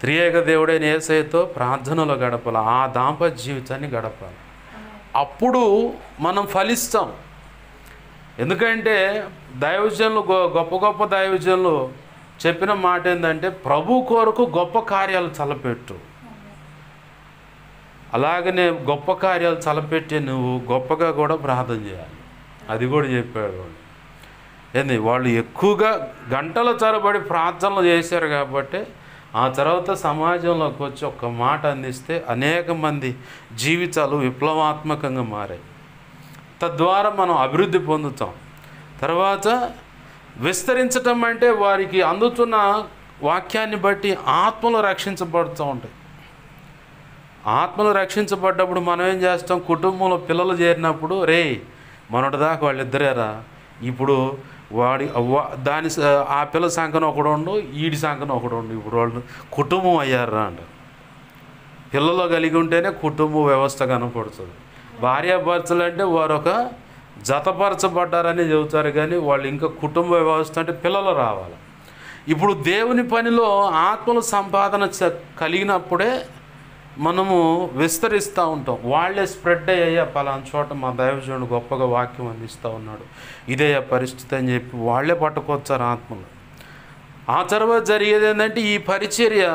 [SPEAKER 1] త్రియేక దేవుడైన యేసయ్యతో ప్రార్థనలో గడపాలి, ఆ దాంపత్య జీవితాన్ని గడపాలి. అప్పుడు మనం ఫలిస్తాం. ఎందుకంటే దైవజనులు, గొప్ప గొప్ప దైవజనులు చెప్పిన మాట ఏంటంటే, ప్రభు కొరకు గొప్ప కార్యాలు తలపెట్టు. అలాగనే గొప్ప కార్యాలు తలపెట్టి నువ్వు గొప్పగా కూడా ప్రార్థన చేయాలి. అది కూడా చెప్పాడు. వాళ్ళు ఎక్కువగా గంటల తరబడి ప్రార్థనలు చేశారు కాబట్టి ఆ తర్వాత సమాజంలోకి వచ్చి ఒక్క మాట అందిస్తే అనేక మంది జీవితాలు విప్లవాత్మకంగా మారాయి. తద్వారా మనం అభివృద్ధి పొందుతాం. తర్వాత విస్తరించటం అంటే వారికి అందుతున్న వాక్యాన్ని బట్టి ఆత్మలు రక్షించబడుతూ ఉంటాయి. ఆత్మలు రక్షించబడ్డప్పుడు మనం ఏం చేస్తాం? కుటుంబంలో పిల్లలు చేరినప్పుడు, రే మొన్నటిదాకా వాళ్ళిద్దరేరా, ఇప్పుడు ఆ పిల్ల సంఖ్యను ఒకడు ఉండు, ఈడి సంఖ్యను ఒకడు ఉండు, ఇప్పుడు వాళ్ళు కుటుంబం అయ్యారా అంట. పిల్లలు కలిగి ఉంటేనే కుటుంబ వ్యవస్థ కనపడుతుంది. భార్యాభర్తలు అంటే వారు ఒక జతపరచబడ్డారని చెబుతారు, కానీ వాళ్ళు ఇంకా కుటుంబ వ్యవస్థ అంటే పిల్లలు రావాలి. ఇప్పుడు దేవుని పనిలో ఆత్మల సంపాదన కలిగినప్పుడే మనము విస్తరిస్తూ ఉంటాం. వాళ్ళే స్ప్రెడ్ అయ్యా పలానా చోట మా దైవజనుడు గొప్పగా వాక్యం అందిస్తూ ఉన్నాడు, ఇదే పరిస్థితి అని చెప్పి వాళ్ళే పట్టుకొచ్చారు ఆత్మలు. ఆ తర్వాత జరిగేది ఏంటంటే, ఈ పరిచర్య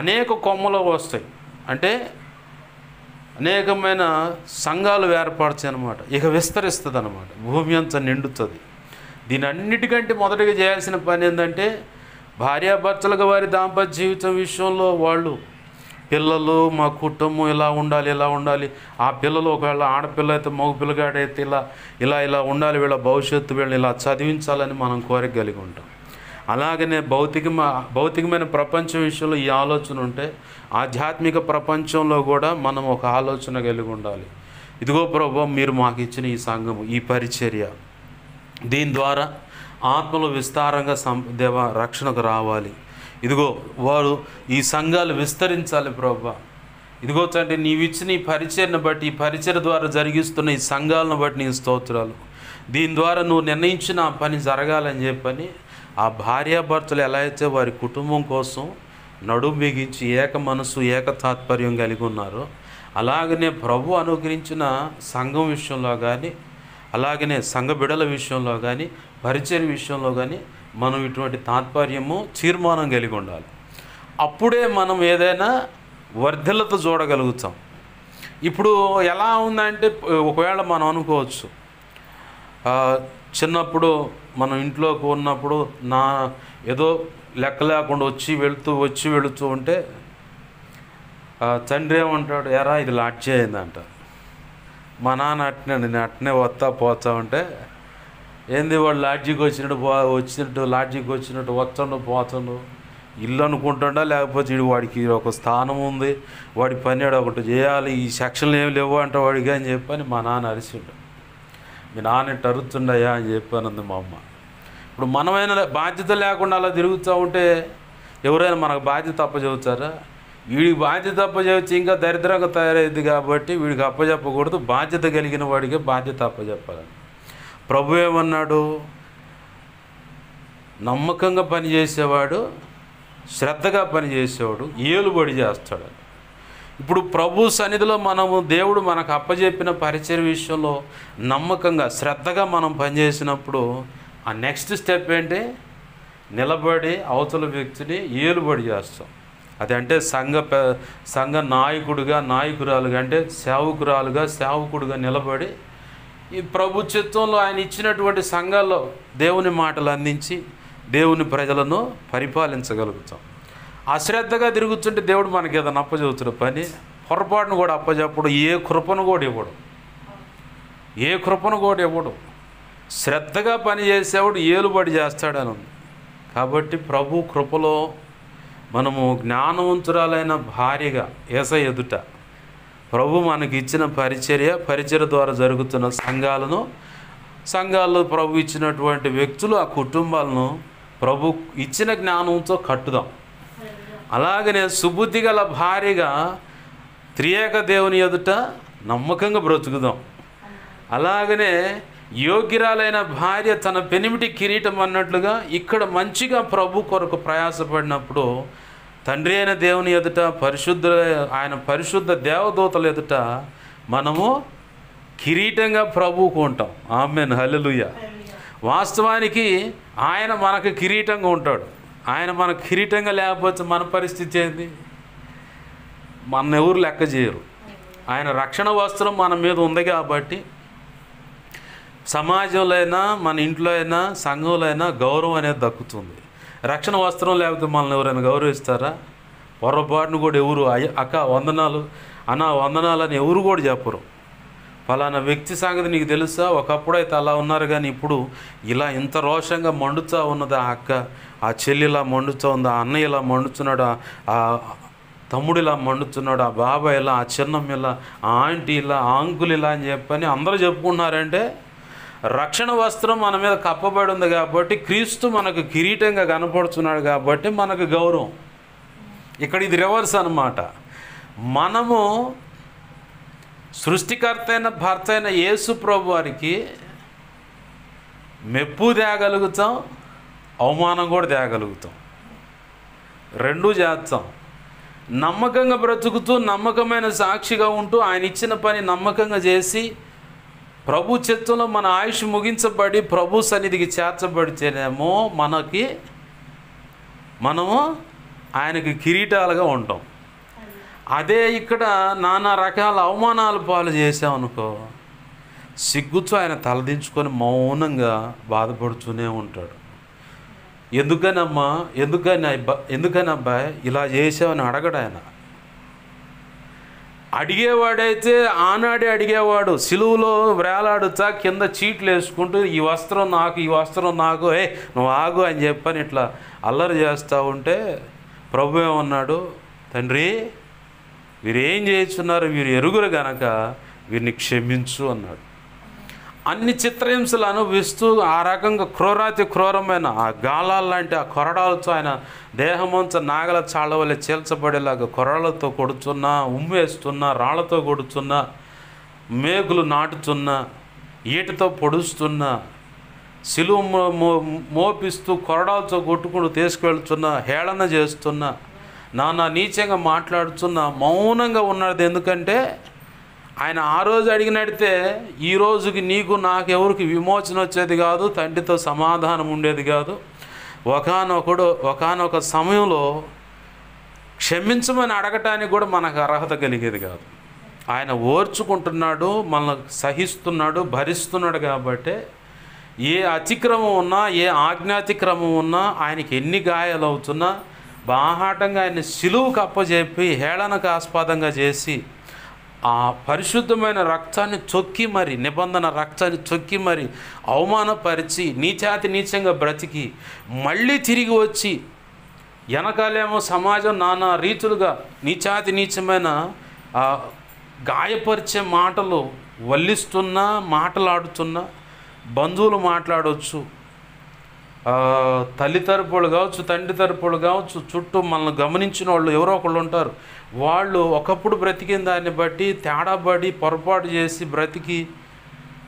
[SPEAKER 1] అనేక కొమ్మలు వస్తాయి. అంటే అనేకమైన సంఘాలు ఏర్పడతాయి అన్నమాట. ఇక విస్తరిస్తుంది అన్నమాట, భూమి అంతా నిండుతుంది. దీని అన్నిటికంటే మొదటిగా చేయాల్సిన పని ఏంటంటే, భార్యాభర్తలుగా వారి దాంపత్య జీవితం విషయంలో వాళ్ళు పిల్లలు, మా కుటుంబం ఇలా ఉండాలి, ఆ పిల్లలు ఒకవేళ ఆడపిల్ల అయితే మగ పిల్లగాడైతే ఇలా ఉండాలి, వీళ్ళ భవిష్యత్తు వీళ్ళని ఇలా చదివించాలని మనం కోరిక కలిగి ఉంటాం. అలాగనే భౌతికమైన ప్రపంచం విషయంలో ఈ ఆలోచన ఉంటే, ఆధ్యాత్మిక ప్రపంచంలో కూడా మనం ఒక ఆలోచన కలిగి ఉండాలి. ఇదిగో ప్రభువా, మీరు మాకు ఇచ్చిన ఈ సంఘము, ఈ పరిచర్య, దీని ద్వారా ఆత్మలు విస్తారంగా రక్షణకు రావాలి. ఇదిగో వారు ఈ సంఘాలు విస్తరించాలి ప్రభువా. ఇదిగో తండ్రి, నీవిచ్చిన ఈ పరిచర్ను బట్టి, ఈ పరిచర్య ద్వారా జరిగిస్తున్న ఈ సంఘాలను బట్టి నీ స్తోత్రాలు. దీని ద్వారా నువ్వు నిర్ణయించిన ఆ పని జరగాలని చెప్పని ఆ భార్యాభర్తలు ఎలా అయితే వారి కుటుంబం కోసం నడుము బిగించి ఏక మనసు, ఏక తాత్పర్యం కలిగి ఉన్నారో, అలాగనే ప్రభు అనుగ్రహించిన సంఘం విషయంలో కానీ, అలాగనే సంఘ బిడల విషయంలో కానీ, పరిచర్య విషయంలో కానీ మనం ఇటువంటి తాత్పర్యము, తీర్మానం కలిగి ఉండాలి. అప్పుడే మనం ఏదైనా వర్ధిల్లత చూడగలుగుతాం. ఇప్పుడు ఎలా ఉందంటే, ఒకవేళ మనం అనుకోవచ్చు, చిన్నప్పుడు మనం ఇంట్లోకి ఉన్నప్పుడు ఏదో లెక్క లేకుండా వచ్చి వెళుతూ ఉంటే తండ్రి ఏమంటాడు, ఎరా ఇది లాడ్జీ అయిందంట. మా నాన్న నేను అట్నే వస్తా పోతా ఉంటే, ఏంది వాడు లాడ్జీకి వచ్చినట్టు లాడ్జీకి వచ్చినట్టు వస్తుండు పోతుండు, ఇల్లు అనుకుంటుండా, లేకపోతే వాడికి ఒక స్థానం ఉంది, వాడి పని ఒకటి చేయాలి, ఈ సెక్షన్లు ఏమి లేవు అంట వాడికి అని చెప్పని మా నాన్న అరిచిండు. మీ నాన్న ఇట్టు అరుతుండయా అని చెప్పానంది మా అమ్మ. ఇప్పుడు మనమైనా బాధ్యత లేకుండా అలా తిరుగుతూ ఉంటే ఎవరైనా మనకు బాధ్యత అప్పచెబుతారా? వీడికి బాధ్యత అప్పచెబితే ఇంకా దరిద్రంగా తయారైంది కాబట్టి వీడికి అప్పచెప్పకూడదు, బాధ్యత కలిగిన వాడికి బాధ్యత అప్పచెప్పాలని. ప్రభు ఏమన్నాడు, నమ్మకంగా పనిచేసేవాడు, శ్రద్ధగా పనిచేసేవాడు ఏలుబడి చేస్తాడు. ఇప్పుడు ప్రభు సన్నిధిలో దేవుడు మనకు అప్పచెప్పిన పరిచయ విషయంలో నమ్మకంగా శ్రద్ధగా మనం పనిచేసినప్పుడు ఆ నెక్స్ట్ స్టెప్ ఏంటి, నిలబడి అవతల వ్యక్తిని ఏలుబడి చేస్తాం. అది అంటే సంఘ నాయకురాలుగా అంటే సేవకుడుగా నిలబడి ఈ ప్రభు చిత్తంలో ఆయన ఇచ్చినటువంటి సంఘాల్లో దేవుని మాటలు అందించి దేవుని ప్రజలను పరిపాలించగలుగుతాం. అశ్రద్ధగా తిరుగుతుంటే దేవుడు మనకి ఏదైనా అప్పచెబుతున్న పని పొరపాటును కూడా అప్పచెప్పడు, ఏ కృపను కూడా ఇవ్వడు. శ్రద్ధగా పనిచేసేవాడు ఏలుబడి చేస్తాడని ఉంది. కాబట్టి ప్రభు కృపలో మనము జ్ఞానవంతురాలైన భార్యగా యేసయ్య ఎదుట ప్రభు మనకి ఇచ్చిన పరిచర్య ద్వారా జరుగుతున్న సంఘాల్లో ప్రభు ఇచ్చినటువంటి వ్యక్తులు, ఆ కుటుంబాలను ప్రభు ఇచ్చిన జ్ఞానంతో కట్టుదాం. అలాగనే సుబుద్ధి గల భార్యగా త్రియేక దేవుని ఎదుట నమ్మకంగా బ్రతుకుదాం. అలాగనే యోగ్యురాలైన భార్య తన పెనిమిటి కిరీటం అన్నట్లుగా ఇక్కడ మంచిగా ప్రభు కొరకు ప్రయాసపడినప్పుడు తండ్రి అయిన దేవుని ఎదుట ఆయన పరిశుద్ధ దేవదూతల ఎదుట మనము కిరీటంగా ప్రభువుకు ఉంటాం. ఆమేన్, హల్లెలూయా. వాస్తవానికి ఆయన మనకు కిరీటంగా ఉంటాడు. ఆయన మనకు కిరీటంగా లేకపోతే మన పరిస్థితి ఏంది? మన ఎవరు లెక్క చేయరు. ఆయన రక్షణ వస్త్రం మన మీద ఉంది కాబట్టి సమాజంలో అయినా మన ఇంట్లో అయినా సంఘంలో అయినా గౌరవం అనేది దక్కుతుంది. రక్షణ వస్త్రం లేకపోతే మనల్ని ఎవరైనా గౌరవిస్తారా? పొరపాటును కూడా ఎవరు అక్క వందనాలు అని ఎవరు కూడా చెప్పరు. ఫలానా వ్యక్తి సంగతి నీకు తెలుసా, ఒకప్పుడు అయితే అలా ఉన్నారు కానీ ఇప్పుడు ఇలా ఇంత రోషంగా మండుతూ ఉన్నది ఆ అక్క, ఆ చెల్లి ఇలా మండుతూ ఉంది, ఆ అన్నయ్య ఇలా మండుతున్నాడు, ఆ తమ్ముడు ఇలా మండుతున్నాడు, ఆ బాబాయ్ ఇలా, ఆ చిన్నమ్మ ఇలా, ఆ ఆంటీ ఇలా, ఆ అంకులు ఇలా అని చెప్పని అందరూ చెప్పుకుంటున్నారంటే రక్షణ వస్త్రం మన మీద కప్పబడి ఉంది కాబట్టి, క్రీస్తు మనకు కిరీటంగా కనపడుతున్నాడు కాబట్టి మనకు గౌరవం. ఇక్కడ ఇది రివర్స్ అన్నమాట. మనము సృష్టికర్త అయిన భర్త అయిన యేసు ప్రభు వారికి మెప్పు తేగలుగుతాం, అవమానం కూడా తేగలుగుతాం, రెండూ చేస్తాం. నమ్మకంగా బ్రతుకుతూ నమ్మకమైన సాక్షిగా ఉంటూ ఆయన ఇచ్చిన పని నమ్మకంగా చేసి ప్రభు చిత్తంలో మన ఆయుష్ ముగించబడి ప్రభు సన్నిధికి చేర్చబడితేనేమో మనము ఆయనకి కిరీటాలుగా ఉంటాం. అదే ఇక్కడ నానా రకాల అవమానాలు పాలు చేసామనుకో, సిగ్గుతో ఆయన తలదించుకొని మౌనంగా బాధపడుతూనే ఉంటాడు. ఎందుకని అబ్బాయి ఇలా చేసావని అడగడు ఆయన. అడిగేవాడైతే ఆనాడే అడిగేవాడు, సిలువలో వేలాడుతా కింద చీట్లు వేసుకుంటూ ఈ వస్త్రం నాకు నువ్వు ఆగు అని చెప్పని ఇట్లా అల్లరి చేస్తూ ఉంటే ప్రభు ఏమన్నాడు, తండ్రి వీరేం చేస్తున్నారు, వీరు ఎరుగురు గనక వీరిని క్షమించు అన్నాడు. అన్ని చిత్రహింసలు అనుభవిస్తూ ఆ రకంగా క్రూరమైన ఆ గాలాలు లాంటి ఆ కొరడాలతో ఆయన దేహమంతా నాగల చాళ్ళ వల్ల చీల్చబడేలాగా కొరడాలతో కొడుతున్నా, ఉమ్మేస్తున్నా, రాళ్లతో కొడుతున్నా, మేకులు నాటుతున్నా, ఈటతో పొడుస్తున్నా, సిలువ మోపిస్తూ కొరడాలతో కొట్టుకుంటూ తీసుకువెళ్తున్నా, హేళన చేస్తున్నా, నానా నీచంగా మాట్లాడుతున్నా మౌనంగా ఉన్నాడు. ఎందుకంటే ఆయన ఆ రోజు అడిగినడితే ఈ రోజుకి నీకు నాకెవరికి విమోచన వచ్చేది కాదు, తండ్రితో సమాధానం ఉండేది కాదు. ఒకానొక సమయంలో క్షమించమని అడగటానికి కూడా మనకు అర్హత కలిగేది కాదు. ఆయన ఓర్చుకుంటున్నాడు, మనల్ని సహిస్తున్నాడు, భరిస్తున్నాడు. కాబట్టి ఏ అతిక్రమం ఉన్నా, ఏ ఆజ్ఞాతిక్రమం ఉన్నా, ఆయనకి ఎన్ని గాయాలు అవుతున్నా బాహాటంగా ఆయన సిలువుకు అప్పజెప్పి హేళనకు ఆస్పదంగా చేసి ఆ పరిశుద్ధమైన రక్తాన్ని చొక్కి మరి, నిబంధన రక్తాన్ని చొక్కి మరి అవమానపరిచి నీచాతి నీచంగా బ్రతికి మళ్ళీ తిరిగి వచ్చి వెనకాలేమో సమాజం నానా రీతులుగా నీచాతి నీచమైన గాయపరిచే మాటలు వల్లిస్తున్నా, మాటలాడుతున్నా, బంధువులు మాట్లాడవచ్చు, తల్లి తరపులు కావచ్చు, తండ్రి తరపులు కావచ్చు, చుట్టూ మనల్ని గమనించిన వాళ్ళు ఎవరో ఒకళ్ళు ఉంటారు. వాళ్ళు ఒకప్పుడు బ్రతికిన దాన్ని బట్టి తేడాబడి పొరపాటు చేసి బ్రతికి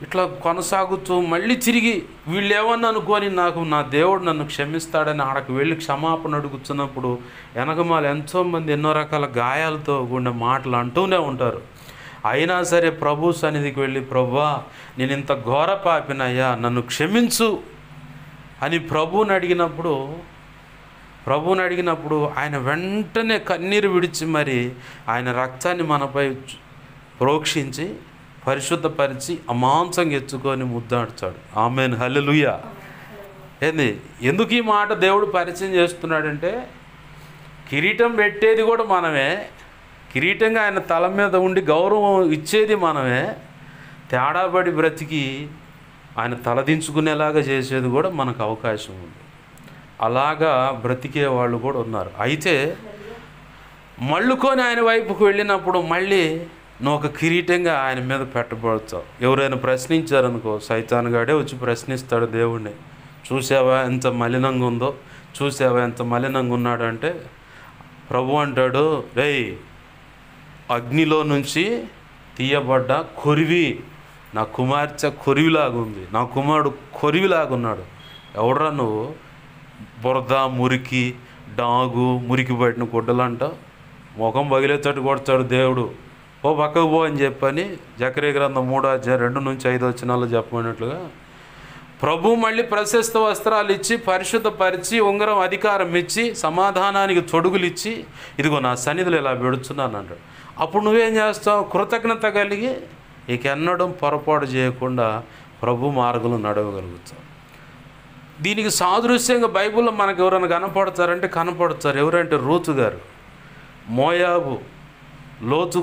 [SPEAKER 1] ఇట్లా కొనసాగుతూ మళ్ళీ తిరిగి వీళ్ళు ఏమన్నా అనుకొని నా దేవుడు నన్ను క్షమిస్తాడని ఆడకు వెళ్ళి క్షమాపణ అడుగుతున్నప్పుడు వెనకమాల ఎంతోమంది ఎన్నో రకాల గాయాలతో కూడిన మాటలు అంటూనే ఉంటారు. అయినా సరే ప్రభు సన్నిధికి వెళ్ళి, ప్రభువా నేను ఇంత ఘోర పాపినయ్యా, నన్ను క్షమించు అని ప్రభువుని అడిగినప్పుడు ఆయన వెంటనే కన్నీరు విడిచి మరి ఆయన రక్తాన్ని మనపై ప్రోక్షించి పరిశుద్ధపరిచి అమాంసంగా ఎత్తుకొని ముద్దాడుతాడు. ఆమేన్, హల్లెలూయా. ఎందుకు ఈ మాట దేవుడు పరిచయం చేస్తున్నాడంటే, కిరీటం పెట్టేది కూడా మనమే, కిరీటంగా ఆయన తల మీద ఉండి గౌరవం ఇచ్చేది మనమే, తేడాబడి బ్రతికి ఆయన తలదించుకునేలాగా చేసేది కూడా మనకు అవకాశం ఉంది. అలాగా బ్రతికే వాళ్ళు కూడా ఉన్నారు. అయితే మళ్ళుకొని ఆయన వైపుకు వెళ్ళినప్పుడు మళ్ళీ నువ్వు ఒక కిరీటంగా ఆయన మీద పెట్టబడతావు. ఎవరైనా ప్రశ్నించారనుకో, సైతానుగాడే వచ్చి ప్రశ్నిస్తాడు దేవుణ్ణి, చూసావా ఎంత మలినంగా ఉందో, చూసావా ఎంత మలినంగా ఉన్నాడు అంటే ప్రభు అంటాడు, రేయ్ అగ్నిలో నుంచి తీయబడ్డ కొరివి, నా కుమార్తె కొరివిలాగుంది, నా కుమారుడు కొరివిలాగున్నాడు. ఎవడరా నువ్వు? బురద, మురికి, డాగు, మురికి పట్టిన గుడ్డలంట ముఖం పగిలేటట్టు కొడతాడు దేవుడు. ఓ పక్కకు పో అని చెప్పని జకరియా గ్రంథం 3:2-5 చెప్పమన్నట్లుగా ప్రభు మళ్ళీ ప్రశస్త వస్త్రాలు ఇచ్చి, పరిశుద్ధపరిచి, ఉంగరం అధికారం ఇచ్చి, సమాధానానికి తొడుగులు ఇచ్చి, ఇదిగో నా సన్నిధిలో ఇలా పెడుతున్నాను అంటాడు. అప్పుడు నువ్వేం చేస్తావు? కృతజ్ఞత కలిగి ఇక ఎన్నడం పొరపాటు చేయకుండా ప్రభు మార్గంలో నడవగలుగుతావు. దీనికి సాదృశ్యంగా బైబిల్లో మనకు ఎవరైనా కనపడతారంటే కనపడతారు. ఎవరంటే రూతు గారు. మోయాబు లోతు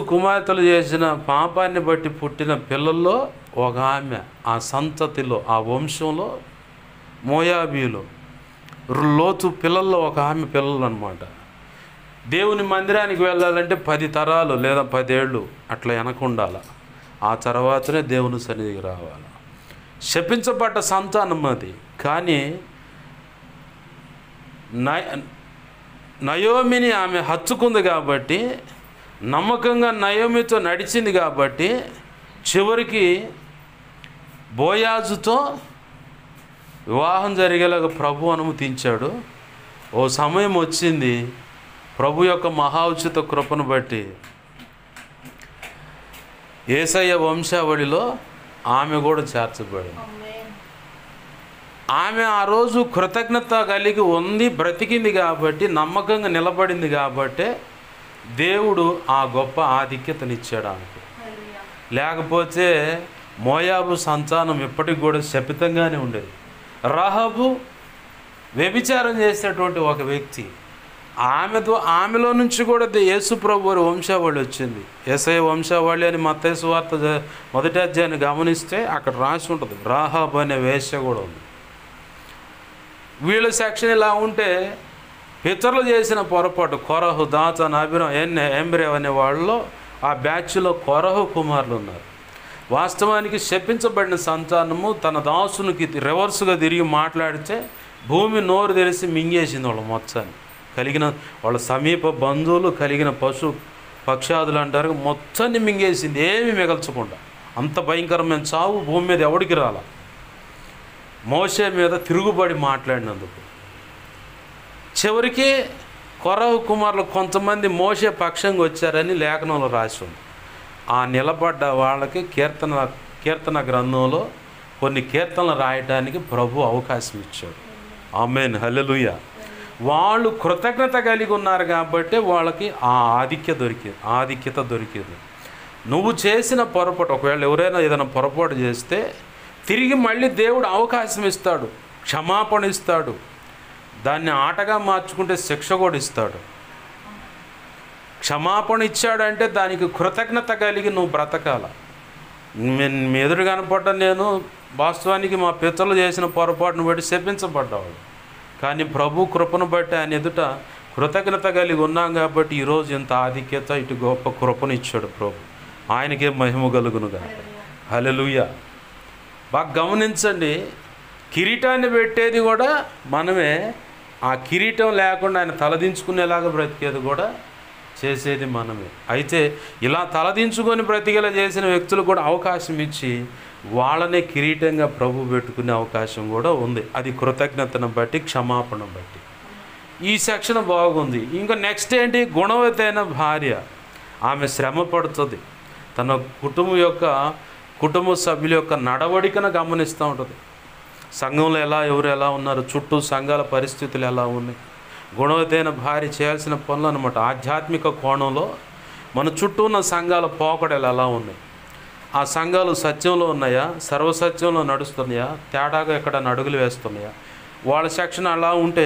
[SPEAKER 1] కుమార్తెలు చేసిన పాపాన్ని బట్టి పుట్టిన పిల్లల్లో ఒక ఆమె, ఆ సంతతిలో, ఆ వంశంలో మోయాబీలు లోతు పిల్లల్లో ఒక ఆమె పిల్లలు అన్నమాట. దేవుని మందిరానికి వెళ్ళాలంటే 10 తరాలు లేదా 10 ఏళ్ళు అట్లా వెనకుండాలి. ఆ తర్వాతనే దేవుని సన్నిధికి రావాలి. శపించబడ్డ సంతానం అది. కానీ నయోమిని ఆమె హత్తుకుంది కాబట్టి, నమ్మకంగా నయోమితో నడిచింది కాబట్టి చివరికి బోయాజుతో వివాహం జరిగేలాగా ప్రభు అనుమతించాడు. ఓ సమయం వచ్చింది, ప్రభు యొక్క మహోచిత కృపను బట్టి యేసయ్య వంశావళిలో ఆమె కూడా చేర్చబడింది. ఆమె ఆ రోజు కృతజ్ఞత కలిగి ఉంది, బ్రతికింది కాబట్టి, నమ్మకంగా నిలబడింది కాబట్టి దేవుడు ఆ గొప్ప ఆధిక్యతనిచ్చాడు ఆమెకు. లేకపోతే మోయాబు సంతానం ఎప్పటికి కూడా శపితంగానే ఉండేది. రాహాబు వ్యభిచారం చేసేటువంటి ఒక వ్యక్తి, ఆమెలో నుంచి కూడా యేసు ప్రభు వారి వంశావళి వచ్చింది. యేసయ్య వంశావళి అని మత్తయి సువార్త 1వ అధ్యాయాన్ని గమనిస్తే అక్కడ రాసి ఉంటుంది. రాహాబు అనే వేశ్య కూడా ఉంది. వీళ్ళ సెక్షన్ ఇలా ఉంటే పితరులు చేసిన పొరపాటు, కొరహు, దాతాన్, అబీరాం, ఎంబ్రేవ్ అనే వాళ్ళలో ఆ బ్యాచ్లో కొరహు కుమారులు ఉన్నారు. వాస్తవానికి శపించబడిన సంతానము తన దాసునికి రివర్స్గా తిరిగి మాట్లాడితే భూమి నోరు తెరిచి మింగేసింది వాళ్ళ మొత్తాన్ని. కలిగిన వాళ్ళ సమీప బంధువులు, కలిగిన పశు పక్షాదులు అంటారు, మొత్తాన్ని మింగేసింది ఏమీ మిగల్చకుండా. అంత భయంకరమైన చావు భూమి మీద ఎవడికి రాల. మోషే మీద తిరుగుబడి మాట్లాడినందుకు చివరికి కొరహు కుమారులు కొంతమంది మోషే పక్షంగా వచ్చారని లేఖనంలో రాసి ఉంది. ఆ నిలబడ్డ వాళ్ళకి కీర్తన గ్రంథంలో కొన్ని కీర్తనలు రాయటానికి ప్రభు అవకాశం ఇచ్చాడు. ఆమేన్, హల్లెలూయా. వాళ్ళు కృతజ్ఞత కలిగి ఉన్నారు కాబట్టి వాళ్ళకి ఆ ఆధిక్యత దొరికింది. నువ్వు చేసిన పొరపాటు, ఒకవేళ ఎవరైనా ఏదైనా పొరపాటు చేస్తే తిరిగి మళ్ళీ దేవుడు అవకాశం ఇస్తాడు, క్షమాపణ ఇస్తాడు. దాన్ని ఆటగా మార్చుకుంటే శిక్ష కూడా ఇస్తాడు. క్షమాపణ ఇచ్చాడంటే దానికి కృతజ్ఞత కలిగి నువ్వు బ్రతకాల. మీ ఎదురు కనపడ్డ నేను వాస్తవానికి మా పితరులు చేసిన పొరపాటును బట్టి శపించబడ్డాడు. కానీ ప్రభు కృపను బట్టి ఆయన ఎదుట కృతజ్ఞత కలిగి ఉన్నాం కాబట్టి ఈరోజు ఇంత ఆధిక్యత, ఇటు గొప్ప కృపను ఇచ్చాడు ప్రభు. ఆయనకే మహిమ కలుగునుగా. హల్లెలూయా. బాగా గమనించండి, కిరీటాన్ని పెట్టేది కూడా మనమే. ఆ కిరీటం లేకుండా ఆయన తలదించుకునేలాగా బ్రతికేది కూడా చేసేది మనమే. అయితే ఇలా తలదించుకొని బ్రతికేలా చేసిన వ్యక్తులు కూడా అవకాశం ఇచ్చి వాళ్ళనే కిరీటంగా ప్రభు పెట్టుకునే అవకాశం కూడా ఉంది. అది కృతజ్ఞతను బట్టి, క్షమాపణ బట్టి. ఈ సెక్షన్ బాగుంది. ఇంకా నెక్స్ట్ ఏంటి? గుణవతైన భార్య. ఆమె శ్రమ పడుతుంది. తన కుటుంబ సభ్యుల యొక్క నడవడికను గమనిస్తూ ఉంటుంది. సంఘంలో ఎవరు ఎలా ఉన్నారు, చుట్టూ సంఘాల పరిస్థితులు ఎలా ఉన్నాయి. గుణవతైన భార్య చేయాల్సిన పనులు అనమాట. ఆధ్యాత్మిక కోణంలో మన చుట్టూ ఉన్న సంఘాల పోకడలు ఎలా ఉన్నాయి, ఆ సంఘాలు సత్యంలో ఉన్నాయా, సర్వసత్యంలో నడుస్తున్నాయా, తేడాగా ఎక్కడ అడుగులు వేస్తున్నాయా. వాళ్ళ సెక్షన్ అలా ఉంటే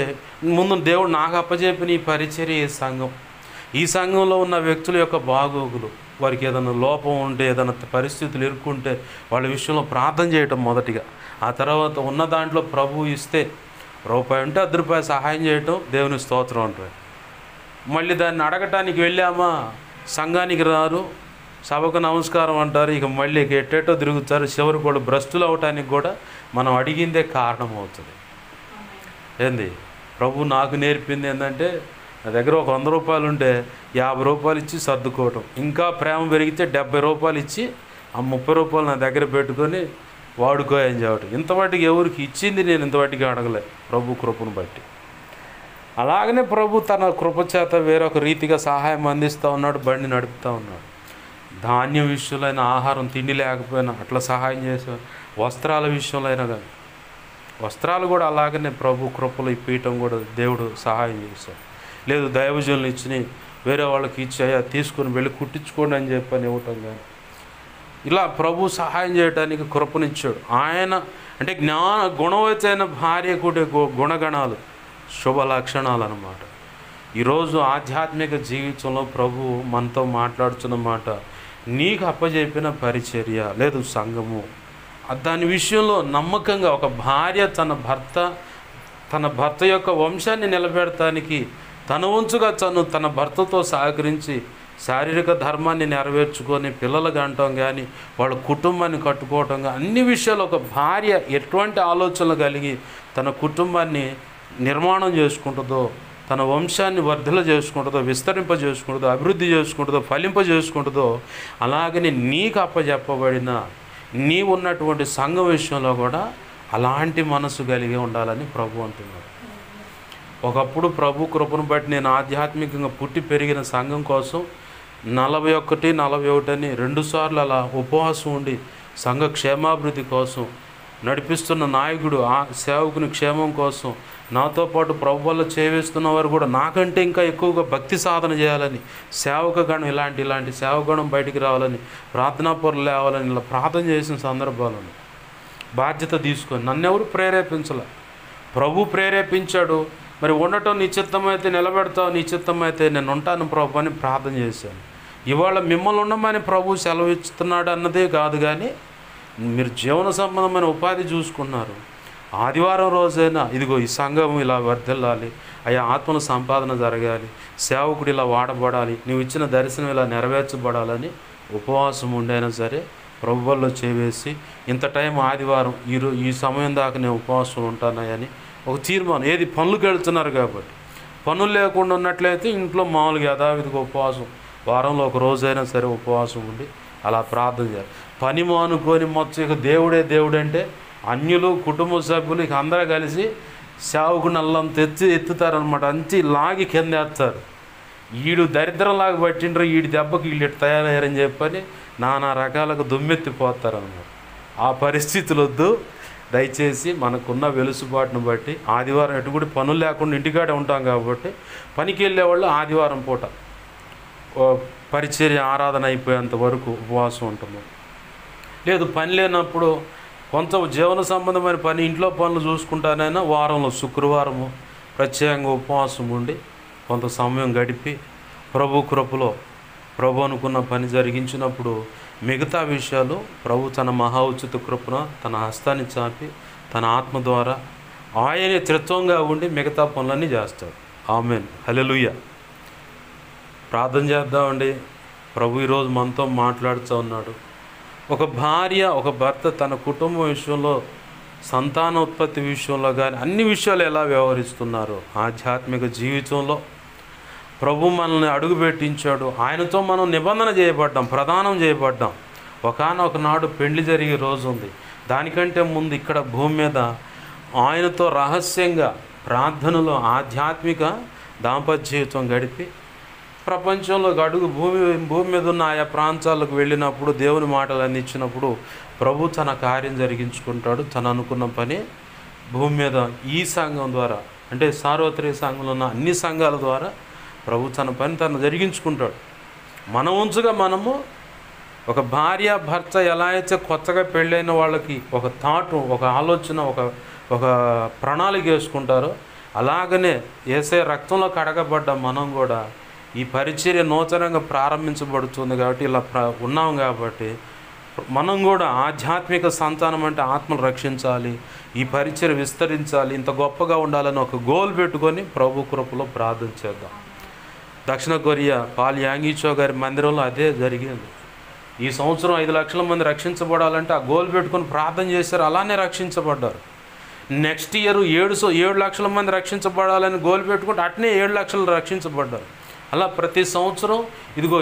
[SPEAKER 1] ముందు దేవుడు నాకు అప్పచెప్పిన ఈ పరిచర్య ఈ సంఘంలో ఉన్న వ్యక్తుల యొక్క బాగోగులు, వారికి ఏదైనా లోపం ఉంటే, ఏదైనా పరిస్థితులు ఇరుక్కుంటే వాళ్ళ విషయంలో ప్రార్థన చేయటం మొదటిగా. ఆ తర్వాత ఉన్న దాంట్లో ప్రభు ఇస్తే రూపాయి ఉంటే ₹10 సహాయం చేయటం, దేవుని స్తోత్రం అంటారు. మళ్ళీ దాన్ని అడగటానికి వెళ్ళామా, సంఘానికి రారు, సభకు నమస్కారం అంటారు, ఇక మళ్ళీ ఎట్టేటో తిరుగుతారు. చివరికి వాళ్ళు భ్రష్టులు అవటానికి కూడా మనం అడిగిందే కారణం అవుతుంది. ఏంది? ప్రభు నాకు నేర్పింది ఏంటంటే, నా దగ్గర ఒక ₹100 ఉంటే ₹50 ఇచ్చి సర్దుకోవటం. ఇంకా ప్రేమ పెరిగితే ₹70 ఇచ్చి ఆ ₹30 నా దగ్గర పెట్టుకొని వాడుకో అని చెప్పటం. ఇంతవాటికి ఎవరికి ఇచ్చింది నేను ఇంతవాటికి అడగలే, ప్రభు కృపను బట్టి. అలాగనే ప్రభు తన కృపచేత వేరొక రీతిగా సహాయం అందిస్తూ ఉన్నాడు, బండి నడుపుతూ ఉన్నాడు. ధాన్యం విషయంలో అయినా, ఆహారం తిండి లేకపోయినా అట్లా సహాయం చేసేవారు. వస్త్రాల విషయంలో అయినా కానీ, వస్త్రాలు కూడా అలాగనే ప్రభు కృపలు ఇప్పించడం కూడా దేవుడు సహాయం చేశాడు. లేదు దైవజనులు ఇచ్చి వేరే వాళ్ళకి ఇచ్చాయా తీసుకొని వెళ్ళి కుట్టించుకోండి అని చెప్పని ఇవ్వటం కానీ, ఇలా ప్రభు సహాయం చేయడానికి కృపనిచ్చాడు. ఆయన అంటే గుణవతైన భార్య కూడా గుణగణాలు, శుభ లక్షణాలు అన్నమాట. ఈరోజు ఆధ్యాత్మిక జీవితంలో ప్రభు మనతో మాట్లాడుతున్న మాట, నీకు అప్పచెప్పిన పరిచర్య లేదు సంఘము, దాని విషయంలో నమ్మకంగా ఒక భార్య తన భర్త యొక్క వంశాన్ని నిలబెడటానికి తన వంచుగా తన భర్తతో సహకరించి శారీరక ధర్మాన్ని నెరవేర్చుకొని పిల్లలు కంటం కానీ, వాళ్ళ కుటుంబాన్ని కట్టుకోవటం కానీ, అన్ని విషయాలు ఒక భార్య ఎటువంటి ఆలోచనలు కలిగి తన కుటుంబాన్ని నిర్మాణం చేసుకుంటుందో, తన వంశాన్ని వర్ధల చేసుకుంటుందో, విస్తరింపజేసుకుంటుందో, అభివృద్ధి చేసుకుంటుందో, ఫలింపజేసుకుంటుందో, అలాగనే నీకు అప్పచెప్పబడిన నీవు ఉన్నటువంటి సంఘం విషయంలో కూడా అలాంటి మనసు కలిగి ఉండాలని ప్రభు అంటున్నాడు. ఒకప్పుడు ప్రభు కృపను బట్టి నేను ఆధ్యాత్మికంగా పుట్టి పెరిగిన సంఘం కోసం 41, 41 అని 2 సార్లు అలా ఉపవాసం ఉండి సంఘ క్షేమాభివృద్ధి కోసం నడిపిస్తున్న నాయకుడు, ఆ సేవకుని క్షేమం కోసం నాతో పాటు ప్రభు వల్ల చేవేస్తున్న వారు కూడా నాకంటే ఇంకా ఎక్కువగా భక్తి సాధన చేయాలని, సేవక గణం ఇలాంటి సేవగణం బయటికి రావాలని, ప్రార్థనా పరులు లేవాలని ఇలా ప్రార్థన చేసిన సందర్భాలను బాధ్యత తీసుకొని నన్నెవరు ప్రేరేపించలే, ప్రభు ప్రేరేపించాడు. మరి ఉండటం నీ చిత్తమైతే నిలబెడతావు, నీ చిత్తమైతే నేను ఉంటాను ప్రభు అని ప్రార్థన చేశాను. ఇవాళ మిమ్మల్ని ఉండమని ప్రభు సెలవు ఇస్తున్నాడు అన్నదే కాదు, కానీ మీరు జీవన సంబంధమైన ఉపాధి చూసుకున్నారు. ఆదివారం రోజైనా ఇదిగో ఈ సంఘం ఇలా వర్ధిల్లాలి, అయ్యా ఆత్మల సంపాదన జరగాలి, సేవకుడు ఇలా వాడబడాలి, నువ్వు ఇచ్చిన దర్శనం ఇలా నెరవేర్చబడాలని ఉపవాసం ఉండైనా సరే ప్రభువుల్లో చేవేసి ఇంత టైం ఆదివారం ఈ సమయం దాకా నేను ఉపవాసం ఉంటానని ఒక తీర్మానం. ఏది పనులకు వెళ్తున్నారు కాబట్టి, పనులు లేకుండా ఉన్నట్లయితే ఇంట్లో మామూలుగా యథావిధిగా ఉపవాసం, వారంలో ఒక రోజైనా సరే ఉపవాసం ఉండి అలా ప్రార్థన చేయాలి. పని మానుకొని మొత్తం ఇక దేవుడంటే అన్యులు, కుటుంబ సభ్యులు ఇక అందరూ కలిసి సేవకుని అల్లం ఎత్తుతారనమాట. అంతే లాగి కిందేస్తారు. ఈడు దరిద్రంలాగా పట్టిండ్రు, ఈడి దెబ్బకి వీళ్ళు ఇటు తయారయ్యారని చెప్పని నానా రకాలుగా దుమ్మెత్తిపోతారనమాట. ఆ పరిస్థితులు వద్దు. దయచేసి మనకున్న వెలుసుబాటును బట్టి ఆదివారం ఎటుగుడి పనులు లేకుండా ఇంటికాడే ఉంటాం కాబట్టి పనికి వెళ్ళేవాళ్ళు ఆదివారం పూట పరిచర్య ఆరాధన అయిపోయేంత వరకు ఉపవాసం ఉంటున్నాం. లేదు పని లేనప్పుడు కొంత జీవన సంబంధమైన పని ఇంట్లో పనులు చూసుకుంటానైనా వారంలో శుక్రవారము ప్రత్యేకంగా ఉపవాసం ఉండి కొంత సమయం గడిపి ప్రభు కృపలో ప్రభు అనుకున్న పని జరిగించినప్పుడు మిగతా విషయాలు ప్రభు తన మహా ఉచిత కృపను తన హస్తాన్ని చాపి తన ఆత్మ ద్వారా ఆయనే త్రిత్వంగా ఉండి మిగతా పనులన్నీ చేస్తాడు. ఆమేన్, హల్లెలూయా. ప్రార్థన చేద్దామండి. ప్రభు ఈరోజు మనతో మాట్లాడుతూ ఉన్నాడు. ఒక భార్య ఒక భర్త తన కుటుంబం విషయంలో సంతానోత్పత్తి విషయంలో కానీ అన్ని విషయాలు ఎలా వ్యవహరిస్తున్నారో ఆధ్యాత్మిక జీవితంలో ప్రభు మనల్ని అడుగుపెట్టించాడు. ఆయనతో మనం నిబంధన చేయబడ్డాం, ప్రదానం చేయబడ్డాం. ఒకానొక నాడు పెళ్లి జరిగే రోజు ఉంది. దానికంటే ముందు ఇక్కడ భూమి మీద ఆయనతో రహస్యంగా ప్రార్థనలో ఆధ్యాత్మిక దాంపత్య జీవితం గడిపి ప్రపంచంలో అడుగు భూమి మీద ఉన్న ఆయా ప్రాంతాలకు వెళ్ళినప్పుడు దేవుని మాటలు అందించినప్పుడు ప్రభు తన కార్యం జరిగించుకుంటాడు. తను అనుకున్న పని భూమి మీద ఈ సంఘం ద్వారా, అంటే సార్వత్రిక సంఘంలో ఉన్న అన్ని సంఘాల ద్వారా ప్రభు తన పని తను జరిగించుకుంటాడు. మన వంతుగా మనము ఒక భార్య భర్త ఎలా అయితే కొత్తగా పెళ్ళైన వాళ్ళకి ఒక థాట్, ఒక ఆలోచన, ఒక ప్రణాళిక వేసుకుంటారో అలాగనే యేసయ్య రక్తంలో కడగబడ్డ మనం కూడా ఈ పరిచర్య నూతనంగా ప్రారంభించబడుతుంది కాబట్టి ఇలా ఉన్నాం కాబట్టి మనం కూడా ఆధ్యాత్మిక సంతానం అంటే ఆత్మను రక్షించాలి, ఈ పరిచర్య విస్తరించాలి, ఇంత గొప్పగా ఉండాలని ఒక గోల్ పెట్టుకొని ప్రభు కృపలో ప్రార్థన చేద్దాం. దక్షిణ కొరియా పాల్ యాంగిచో గారి మందిరంలో అదే జరిగింది. ఈ సంవత్సరం 5 లక్షల మంది రక్షించబడాలంటే ఆ గోల్ పెట్టుకొని ప్రార్థన చేశారు, అలానే రక్షించబడ్డారు. నెక్స్ట్ ఇయర్ 7 లక్షల మంది రక్షించబడాలని గోల్ పెట్టుకుంటే అట్నే 7 లక్షలు రక్షించబడ్డారు. అలా ప్రతి సంవత్సరం ఇదిగో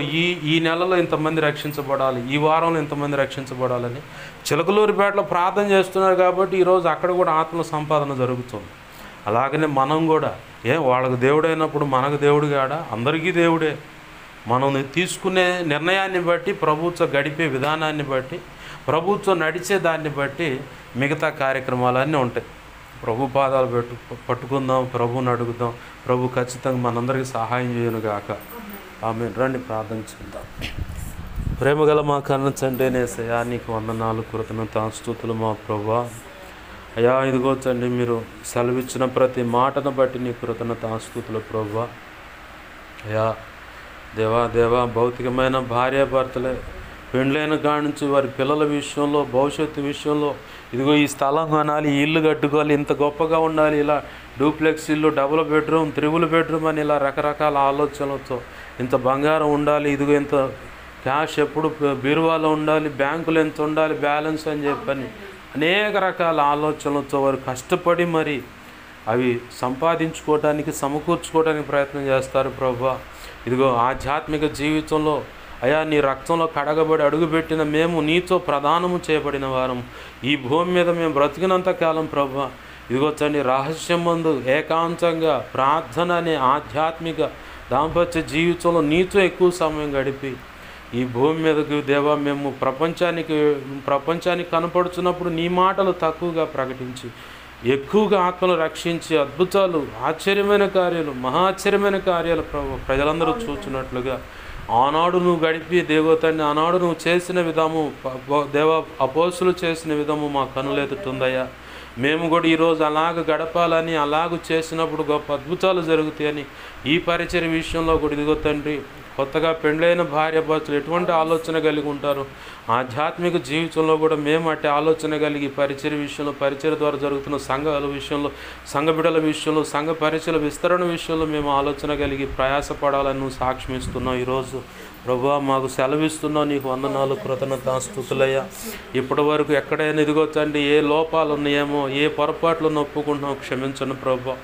[SPEAKER 1] ఈ నెలలో ఇంతమంది రక్షించబడాలి, ఈ వారంలో ఇంతమంది రక్షించబడాలని చిలకలూరిపేటలో ప్రార్థన చేస్తున్నారు కాబట్టి ఈరోజు అక్కడ కూడా ఆత్మ సంపాదన జరుగుతుంది. అలాగనే మనం కూడా వాళ్ళకు దేవుడైనప్పుడు మనకు దేవుడు కాడా? అందరికీ దేవుడే. మనం తీసుకునే నిర్ణయాన్ని బట్టి, ప్రభుత్వ గడిపే విధానాన్ని బట్టి, ప్రభుత్వం నడిచే దాన్ని బట్టి మిగతా కార్యక్రమాలన్నీ ఉంటాయి. ప్రభు పాదాలు పట్టుకుందాం, ప్రభువుని అడుగుదాం. ప్రభు ఖచ్చితంగా మనందరికీ సహాయం చేయను గాక. ఆమేన్. రండి ప్రార్థన చేద్దాం. ప్రేమగల మా కన్న తండ్రి యేసయ్యా, నీకు వందనాలు, కృతజ్ఞతాస్తుతులు మా ప్రభువా. అయ్యా ఇదిగో తండ్రి, మీరు సెలవిచ్చిన ప్రతి మాటను బట్టి నీ కృతజ్ఞతాస్తుతులు ప్రభువా. అయ్యా దేవా భౌతికమైన భార్యాభర్తలే పెండ్లైన కాడి నుంచి వారి పిల్లల విషయంలో, భవిష్యత్తు విషయంలో ఇదిగో ఈ స్థలం కొనాలి, ఈ ఇల్లు కట్టుకోవాలి, ఇంత గొప్పగా ఉండాలి, ఇలా డూప్లెక్స్ ఇల్లు, డబుల్ బెడ్రూమ్, త్రిబుల్ బెడ్రూమ్ అని ఇలా రకరకాల ఆలోచనలతో ఇంత బంగారం ఉండాలి, ఇదిగో ఇంత క్యాష్ ఎప్పుడు బీరువాలో ఉండాలి, బ్యాంకులో ఎంత ఉండాలి బ్యాలెన్స్ అని చెప్పని అనేక రకాల ఆలోచనలతో వారు కష్టపడి మరి అవి సంపాదించుకోవడానికి, సమకూర్చుకోవడానికి ప్రయత్నం చేస్తారు ప్రభువా. ఇదిగో ఆధ్యాత్మిక జీవితంలో అయా నీ రక్తంలో కడగబడి అడుగుపెట్టిన మేము నీతో ప్రదానము చేయబడిన వారం ఈ భూమి మీద మేము బ్రతికినంత కాలం ప్రభువా. ఇదిగో తండ్రి, రహస్యం మందు ఏకాంతంగా ప్రార్థన అనే ఆధ్యాత్మిక దాంపత్య జీవితంలో నీతో ఎక్కువ సమయం గడిపి ఈ భూమి మీదకు దేవా మేము ప్రపంచానికి కనపడుతున్నప్పుడు నీ మాటలు తక్కువగా ప్రకటించి ఎక్కువగా ఆత్మను రక్షించి అద్భుతాలు, ఆశ్చర్యమైన కార్యాలు, మహాశ్చర్యమైన కార్యాలు ప్రజలందరూ చూస్తున్నట్లుగా ఆనాడు నువ్వు గడిపి దేవతండి, ఆనాడు నువ్వు చేసిన విధము, అపోస్తులు చేసిన విధము మా కనులెదుటుందయ్యా. మేము కూడా ఈరోజు అలాగ గడపాలని, అలాగ చేసినప్పుడు గొప్ప అద్భుతాలు జరుగుతాయని ఈ పరిచర్య విషయంలో కూడా ఇదిగో తండ్రి, కొత్తగా పెండ్లైన భార్యాభర్తలు ఎటువంటి ఆలోచన కలిగి ఉంటారు, ఆధ్యాత్మిక జీవితంలో కూడా మేము అట్టి ఆలోచన కలిగి పరిచర్య విషయంలో, పరిచర్య ద్వారా జరుగుతున్న సంఘాల విషయంలో, సంఘ బిడ్డల విషయంలో, సంఘ పరిచర్య విస్తరణ విషయంలో మేము ఆలోచన కలిగి ప్రయాసపడాలని నువ్వు సాక్ష్యం ఇస్తున్నావు. ఈరోజు ప్రభువా మాకు సెలవిస్తున్నావు, నీకు వందనాలు, కృతజ్ఞతాస్తుతులయ్యా. ఇప్పటి వరకు ఎక్కడైనా ఇదిగో తండ్రి ఏ లోపాలు ఉన్నాయేమో, ఏ పొరపాట్లు నొప్పుకుంటున్నావు క్షమించండి ప్రభువా.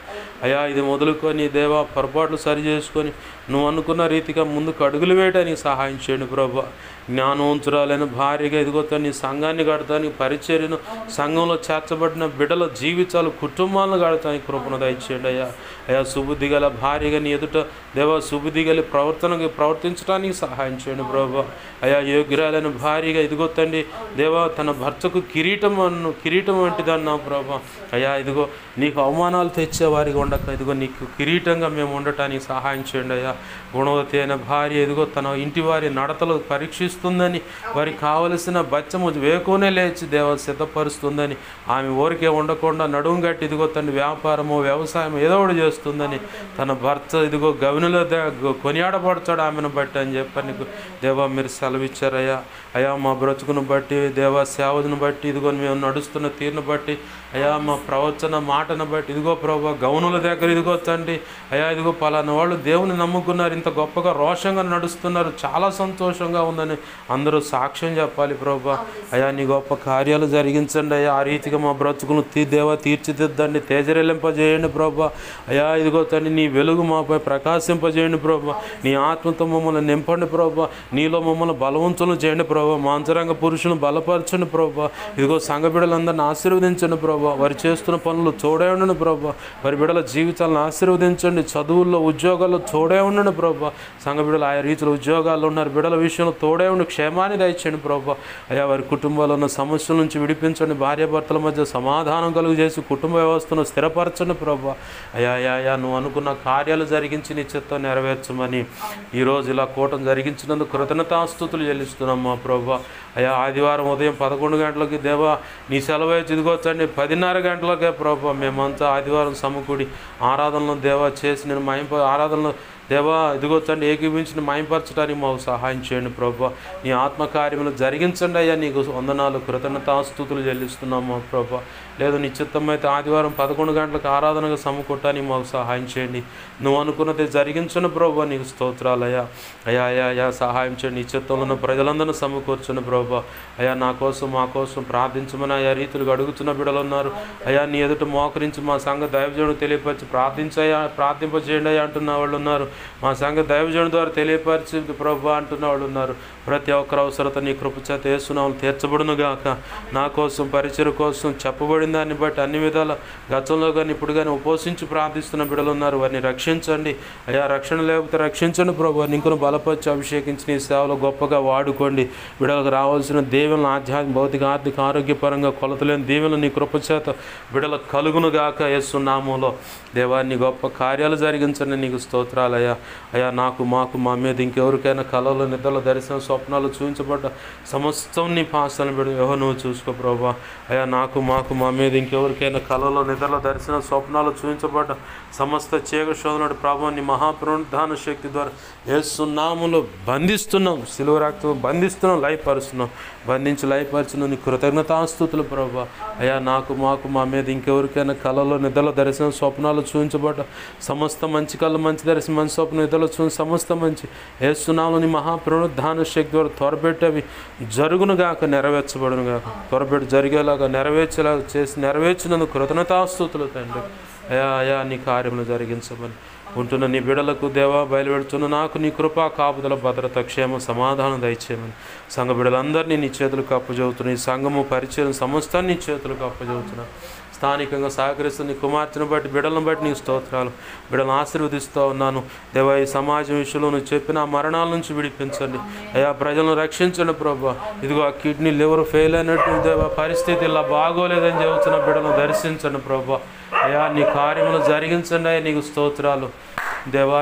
[SPEAKER 1] అయ్యా ఇది మొదలుకొని దేవా పొరపాట్లు సరి చేసుకొని నువ్వు అనుకున్న రీతిగా ముందుకు అడుగులు వేయడానికి సహాయం చేయండి ప్రభువా. జ్ఞానవంతురాలైన భార్యగా ఇదిగో తండ్రి నీ సంఘాన్ని కడతానికి పరిచర్యను సంఘంలో చేర్చబడిన బిడ్డల జీవితాలు కుటుంబాలను కడతానికి కృపను దయచేయండి అయ్యా. అయ్యా సుబుద్ధి గల భార్యగా నీ ఎదుట దేవా సుబుద్ధి గల ప్రవర్తించడానికి సహాయం చేయండి ప్రభా. అయ్యా యోగ్యురాలైన భార్యగా ఇదిగో తండ్రి దేవా తన భర్తకు కిరీటం వంటిదన్నావు ప్రభా. అయ్యా ఇదిగో నీకు అవమానాలు తెచ్చేవారిగా ఉండక ఇదిగో నీకు కిరీటంగా మేము ఉండటానికి సహాయం చేయండి అయ్యా. గుణవతి అయిన భార్య ఇదిగో తన ఇంటి వారి నడతలు పరీక్షిస్తుందని, వారికి కావలసిన బచ్చము వేకునే లేచి దేవ సిద్ధపరుస్తుందని, ఆమె ఊరికే ఉండకుండా నడుము గట్టి ఇదిగో తన వ్యాపారము వ్యవసాయం ఏదో ఒకటి చేస్తుందని, తన భర్త ఇదిగో గవినిలో కొనియాడబడతాడు ఆమెను బట్టి అని చెప్పని దేవా మీరు సెలవిచ్చారయ్యా. అయ్యా మా బ్రతుకును బట్టి దేవా సేవను బట్టి ఇదిగో మేము నడుస్తున్న తీరును బట్టి అయ్యా మా ప్రవచన మాటను బట్టి ఇదిగో ప్రభా గౌనుల దగ్గర ఇదిగో తండ్రి అయ్యా ఇదిగో పలానా వాళ్ళు దేవుని నమ్ముకున్నారు, ఇంత గొప్పగా రోషంగా నడుస్తున్నారు, చాలా సంతోషంగా ఉందని అందరూ సాక్ష్యం చెప్పాలి ప్రభా. అయ్యా నీ గొప్ప కార్యాలు జరిగించండి అయ్యా. ఆ రీతిగా మా బ్రతుకును దేవా తీర్చిదిద్దండి, తేజరెల్లింపజేయండి ప్రభా. అయ్యా ఇదిగో తండ్రి నీ వెలుగు మాపై ప్రకాశింపజేయండి ప్రభా. నీ ఆత్మతో మమ్మల్ని నింపండి ప్రభా. నీలో మమ్మల్ని బలవంతులను చేయండి ప్రభా. మా అంతరంగ పురుషులను బలపరచండి ప్రభా. ఇదిగో సంఘ బిడ్డలందరినీ ఆశీర్వదించండి ప్రభా. వారు చేస్తున్న పనులు తోడే ఉండండి ప్రభా. వారి బిడ్డల జీవితాలను ఆశీర్వదించండి. చదువుల్లో ఉద్యోగాల్లో తోడే ఉండండి ప్రభా. సంఘ బిడ్డలు ఆయా రీతిలో ఉద్యోగాల్లో ఉన్నారు, బిడ్డల విషయంలో తోడే ఉండి క్షేమాన్ని దయచేయండి ప్రభా. అయ్యా వారి కుటుంబాల్లో ఉన్న సమస్యల నుంచి విడిపించండి. భార్యాభర్తల మధ్య సమాధానం కలుగు చేసి కుటుంబ వ్యవస్థను స్థిరపరచండి ప్రభా. అయ్యా నువ్వు అనుకున్న కార్యాలు జరిగించి నీ చిత్తం నెరవేర్చమని ఈరోజు ఇలా కూటం జరిగించినందుకు కృతజ్ఞతాస్తుతులు చెల్లిస్తున్నాం మా ప్రభా. అయ్యా ఆదివారం ఉదయం 11 గంటలకి దేవా నీ సెలవు ఇదిగొచ్చండి 10:30 గంటలకే ప్రభా మేమంతా ఆదివారం సమకూడి ఆరాధనలో దేవా చేసి నేను ఆరాధనలో దేవా ఇదిగొచ్చండి ఏకీభించి మాయపరచడానికి మాకు సహాయం చేయండి ప్రభా. నీ ఆత్మకార్యములు జరిగించండి అయ్యా. నీకు వందనాలు కృతజ్ఞతాస్తుతులు చెల్లిస్తున్నాము ప్రభా. లేదు నీ చిత్తమైతే ఆదివారం 11 గంటలకు ఆరాధనగా సమకూడటానికి మాకు సహాయం చేయండి. నువ్వు అనుకున్నది జరిగించను ప్రభా. నీకు స్తోత్రాలయ్యా. అయ్యా సహాయం చేయండి. నీ చిత్తంలో ఉన్న ప్రజలందరూ సమకూర్చండి ప్రభా. అయ్యా నా కోసం మా కోసం ప్రార్థించమని అయ్యా రీతులుగా అడుగుతున్న బిడ్డలు ఉన్నారు అయ్యా. నీ ఎదుట మోకరించి మా సంఘ దైవజనుడు తెలియపరిచి ప్రార్థింపజేయండి అయ్యా అంటున్న వాళ్ళు ఉన్నారు. మా సంఘ దైవజనుడి ద్వారా తెలియపరిచి ప్రభా అంటున్న వాళ్ళు ఉన్నారు. ప్రతి ఒక్కరి అవసరత నీ కృపచేత యేసునామములో తీర్చబడును గాక. నా కోసం పరిచర్య కోసం చెప్పబడిన దాన్ని బట్టి అన్ని విధాల గతంలో కానీ ఇప్పుడు కానీ ఉపవసించి ప్రార్థిస్తున్న బిడ్డలు ఉన్నారు. వారిని రక్షించండి అయ్యా. రక్షణ లేకపోతే రక్షించండి ప్రభు. నీకును బలపరిచి అభిషేకించి నీ సేవలో గొప్పగా వాడుకోండి. బిడ్డలకు రావాల్సిన దీవెనలు ఆధ్యాత్మిక భౌతిక ఆర్థిక ఆరోగ్యపరంగా కొలతలేని దీవెనలు నీ కృపచేత బిడ్డలకు కలుగును గాక. యేసు నామములో దేవా నీ గొప్ప కార్యాలు జరిగించండి. నీకు స్తోత్రాలయ్యా. అయ్యా మాకు మా మీద ఇంకెవరికైనా కళలు నిద్రలు దర్శనం స్వప్నాలు చూపించబడ్డ సమస్తం నీ పాసాలను బిడ్డ నువ్వు చూసుకో ప్రభా. అయ్యా మా మీద ఇంకెవరికైనా కళలో నిద్రలో దర్శనం స్వప్నాలు చూపించబడ్డ సమస్త చీకటి శోధనడు ప్రభా నీ మహాపునరుద్ధాన శక్తి ద్వారా యేసు నామములో బంధిస్తున్నాం. సిలువ రక్తం బంధిస్తున్నాం, లయపరుస్తున్నాం. బంధించి లయపరుచున్నాం. నీ కృతజ్ఞతాస్తుతులు ప్రభా. అయ్యా మా మీద ఇంకెవరికైనా కళలో నిద్రలో దర్శనం స్వప్నాలు చూపించబడ్డ సమస్త మంచి కళ్ళు మంచి దర్శనం మంచి స్వప్నం నిద్రలో చూసి సమస్త మంచి యేసు నామములో నీ మహాపునరుద్ధాన శక్తి ద్వారా త్వరపెట్టేవి జరుగును గాక, నెరవేర్చబడును గాక. త్వరపెట్టి జరిగేలాగా నెరవేర్చేలాగా చేసి నెరవేర్చినందుకు కృతజ్ఞతాస్తుతులు తండ్రి. అయ్యా నీ కార్యములు జరిగించమని ఉంటున్న నీ బిడలకు దేవా బయలుపెడుతున్న నాకు నీ కృపా కాపుదల భద్రత క్షేమ సమాధానం దయచేయమని సంఘ బిడ్డలందరినీ నీ చేతులకు అప్పచెబుతున్నా. ఈ సంఘము పరిచయం సమస్తాన్ని నీ చేతులకు అప్పచెబుతున్నా. స్థానికంగా సహకరిస్తున్న నీ కుమార్తెను బట్టి బిడ్డలను బట్టి నీకు స్తోత్రాలు. బిడ్డలను ఆశీర్వదిస్తూ ఉన్నాను దేవా. ఈ సమాజం విషయంలో నువ్వు చెప్పిన మరణాల నుంచి విడిపించండి అయ్యా. ప్రజలను రక్షించండి ప్రభా. ఇదిగో ఆ కిడ్నీ లివర్ ఫెయిల్ అయినట్టు దేవా పరిస్థితి ఇలా బాగోలేదని చెబుతున్న బిడ్డలను దర్శించండి ప్రభా. అయ్యా నీ కార్యములు జరిగించండి అయ్యా. నీకు స్తోత్రాలు దేవా.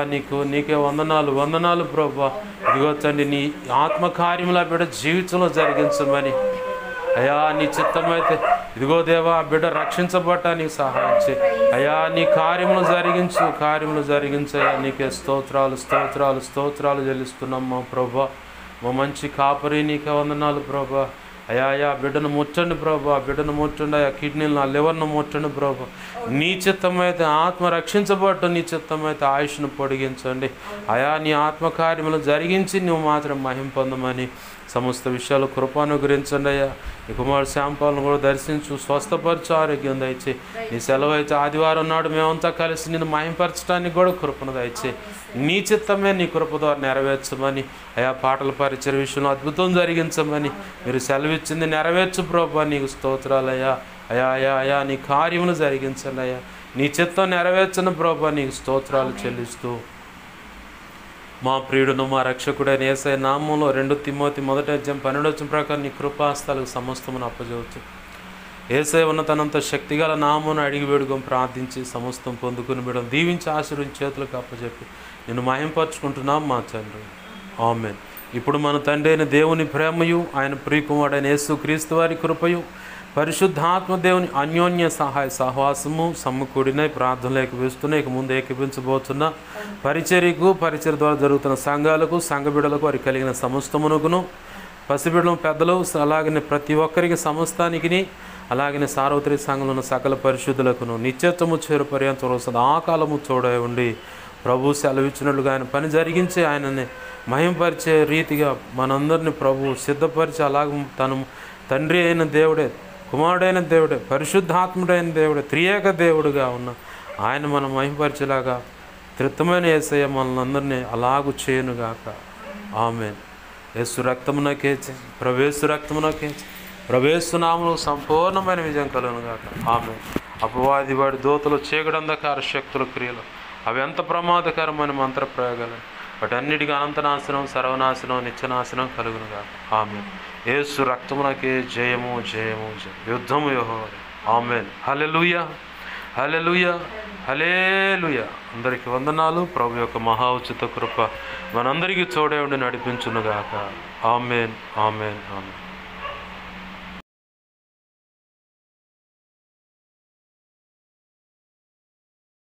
[SPEAKER 1] నీకే వందనాలు ప్రభా. ఇదిగో తండ్రి నీ ఆత్మకార్యముల బిడ్డ జీవితంలో జరిగించమని అయ్యా. నీ చిత్తమైతే ఇదిగో దేవా బిడ్డ రక్షించబడటానికి సహాయం చేయి అయ్యా. నీ కార్యములు జరిగించయ్యా. నీకే స్తోత్రాలు చెల్లిస్తున్నాం మా ప్రభా. మా మంచి కాపరి నీకే వందనాలు ప్రభా. అయ్యా బిడ్డను ముట్టండి ప్రభా. బిడ్డను ముట్టండి అయ్యా. కిడ్నీలు నా లివర్ను ముట్టండి ప్రభా. నీ చిత్తమైతే ఆత్మ రక్షించబడటం, నీ చిత్తమైతే ఆయుష్ను పొడిగించండి అయా. నీ ఆత్మకార్యములు జరిగించి నువ్వు మాత్రం మహిమ పొందమని సమస్త విషయాలు కృపానుగ్రహించండి అయ్యా. ఈ కుమారుడు శాంపాలను కూడా దర్శించు, స్వస్థపరచు, ఆరోగ్యం దయచే. నీ సెలవు అయితే ఆదివారం నాడు మేమంతా కలిసి నిన్ను మహింపరచడానికి కూడా కృపను దయచే. నీ చిత్తమే నీ కృప ద్వారా నెరవేర్చమని అయా, పాటల పరిచయ విషయంలో అద్భుతం జరిగించమని మీరు సెలవిచ్చింది నెరవేర్చు ప్రభా. నీకు స్తోత్రాలయ్యా. అయా అయా అయా నీ కార్యములు జరిగించండి అయ్యా. నీ చిత్తం నెరవేర్చను ప్రభా. నీకు స్తోత్రాలు చెల్లిస్తూ మా ప్రియుడును మా రక్షకుడైన యేసయ్య నామంలో 2 తిమోతి 1:12 ప్రకారం నీ కృపాస్తాలకు సమస్తమును అప్పజవచ్చు. యేసయ్య ఉన్నతనంత శక్తిగల నామమును అడిగి వేడుకొని ప్రార్థించి సమస్తం పొందుకుని బిడ్డ దీవించి ఆశీర్వదించి చేతులకు అప్పచెప్పి నిన్ను మహింపరచుకుంటున్నాం మా తండ్రి. ఆమేన్. ఇప్పుడు మన తండ్రి అయిన దేవుని ప్రేమయు, ఆయన ప్రియకుమారుడైన యేసు క్రీస్తు వారి కృపయు, పరిశుద్ధాత్మ దేవుని అన్యోన్య సహాయ సహవాసము సమకూడినై ప్రార్థనలు ఏకీపిస్తున్నాయి. ఇక ముందు ఏకీపించబోతున్న పరిచర్యకు, పరిచర్య ద్వారా జరుగుతున్న సంఘాలకు, సంఘ బిడ్డలకు, వారికి కలిగిన సమస్తమునకును, పసిబిడ్డలు, పెద్దలు, అలాగనే ప్రతి ఒక్కరికి సమస్తానికి, అలాగనే సార్వత్రిక సంఘంలో ఉన్న సకల పరిశుద్ధులకును నిత్యత్వము చేరు పర్యంతం సదాకాలము తోడై ఉండి ప్రభు సెలవిచ్చినట్లుగా ఆయన పని జరిగించి ఆయనని మహింపరిచే రీతిగా మనందరినీ ప్రభు సిద్ధపరిచి, అలాగ తను తండ్రి అయిన దేవుడే, కుమారుడైన దేవుడే, పరిశుద్ధాత్ముడైన దేవుడే, త్రియేక దేవుడుగా ఉన్న ఆయన మనం మహింపరిచేలాగా త్రిత్వమైన యేసయ్య మనల్ని అందరినీ అలాగూ చేయనుగాక. ఆమేన్. యేసు రక్తమునకేచి, ప్రవేశు రక్తమునకేచి, ప్రవేశునామను సంపూర్ణమైన విజయం కలుగునుగాక. ఆమేన్. అపవాది వాడి దూతలు, చీకటంధకార శక్తుల క్రియలు, అవి ఎంత ప్రమాదకరమైన మంత్ర ప్రయోగాలు, వాటన్నిటికీ అనంతనాశనం, సర్వనాశనం, నిత్యనాశనం కలుగునుగాక. ఆమేన్. యేసు రక్తమునకే జయము జయము జయం. యుద్ధము యెహోవాదే. ఆమేన్. హల్లెలూయా, హల్లెలూయా, హల్లెలూయా. అందరికీ వందనాలు. ప్రభు యొక్క మహా ఉచిత కృప మనందరికీ తోడే ఉండి నడిపించునుగాక. ఆమేన్, ఆమేన్, ఆమేన్.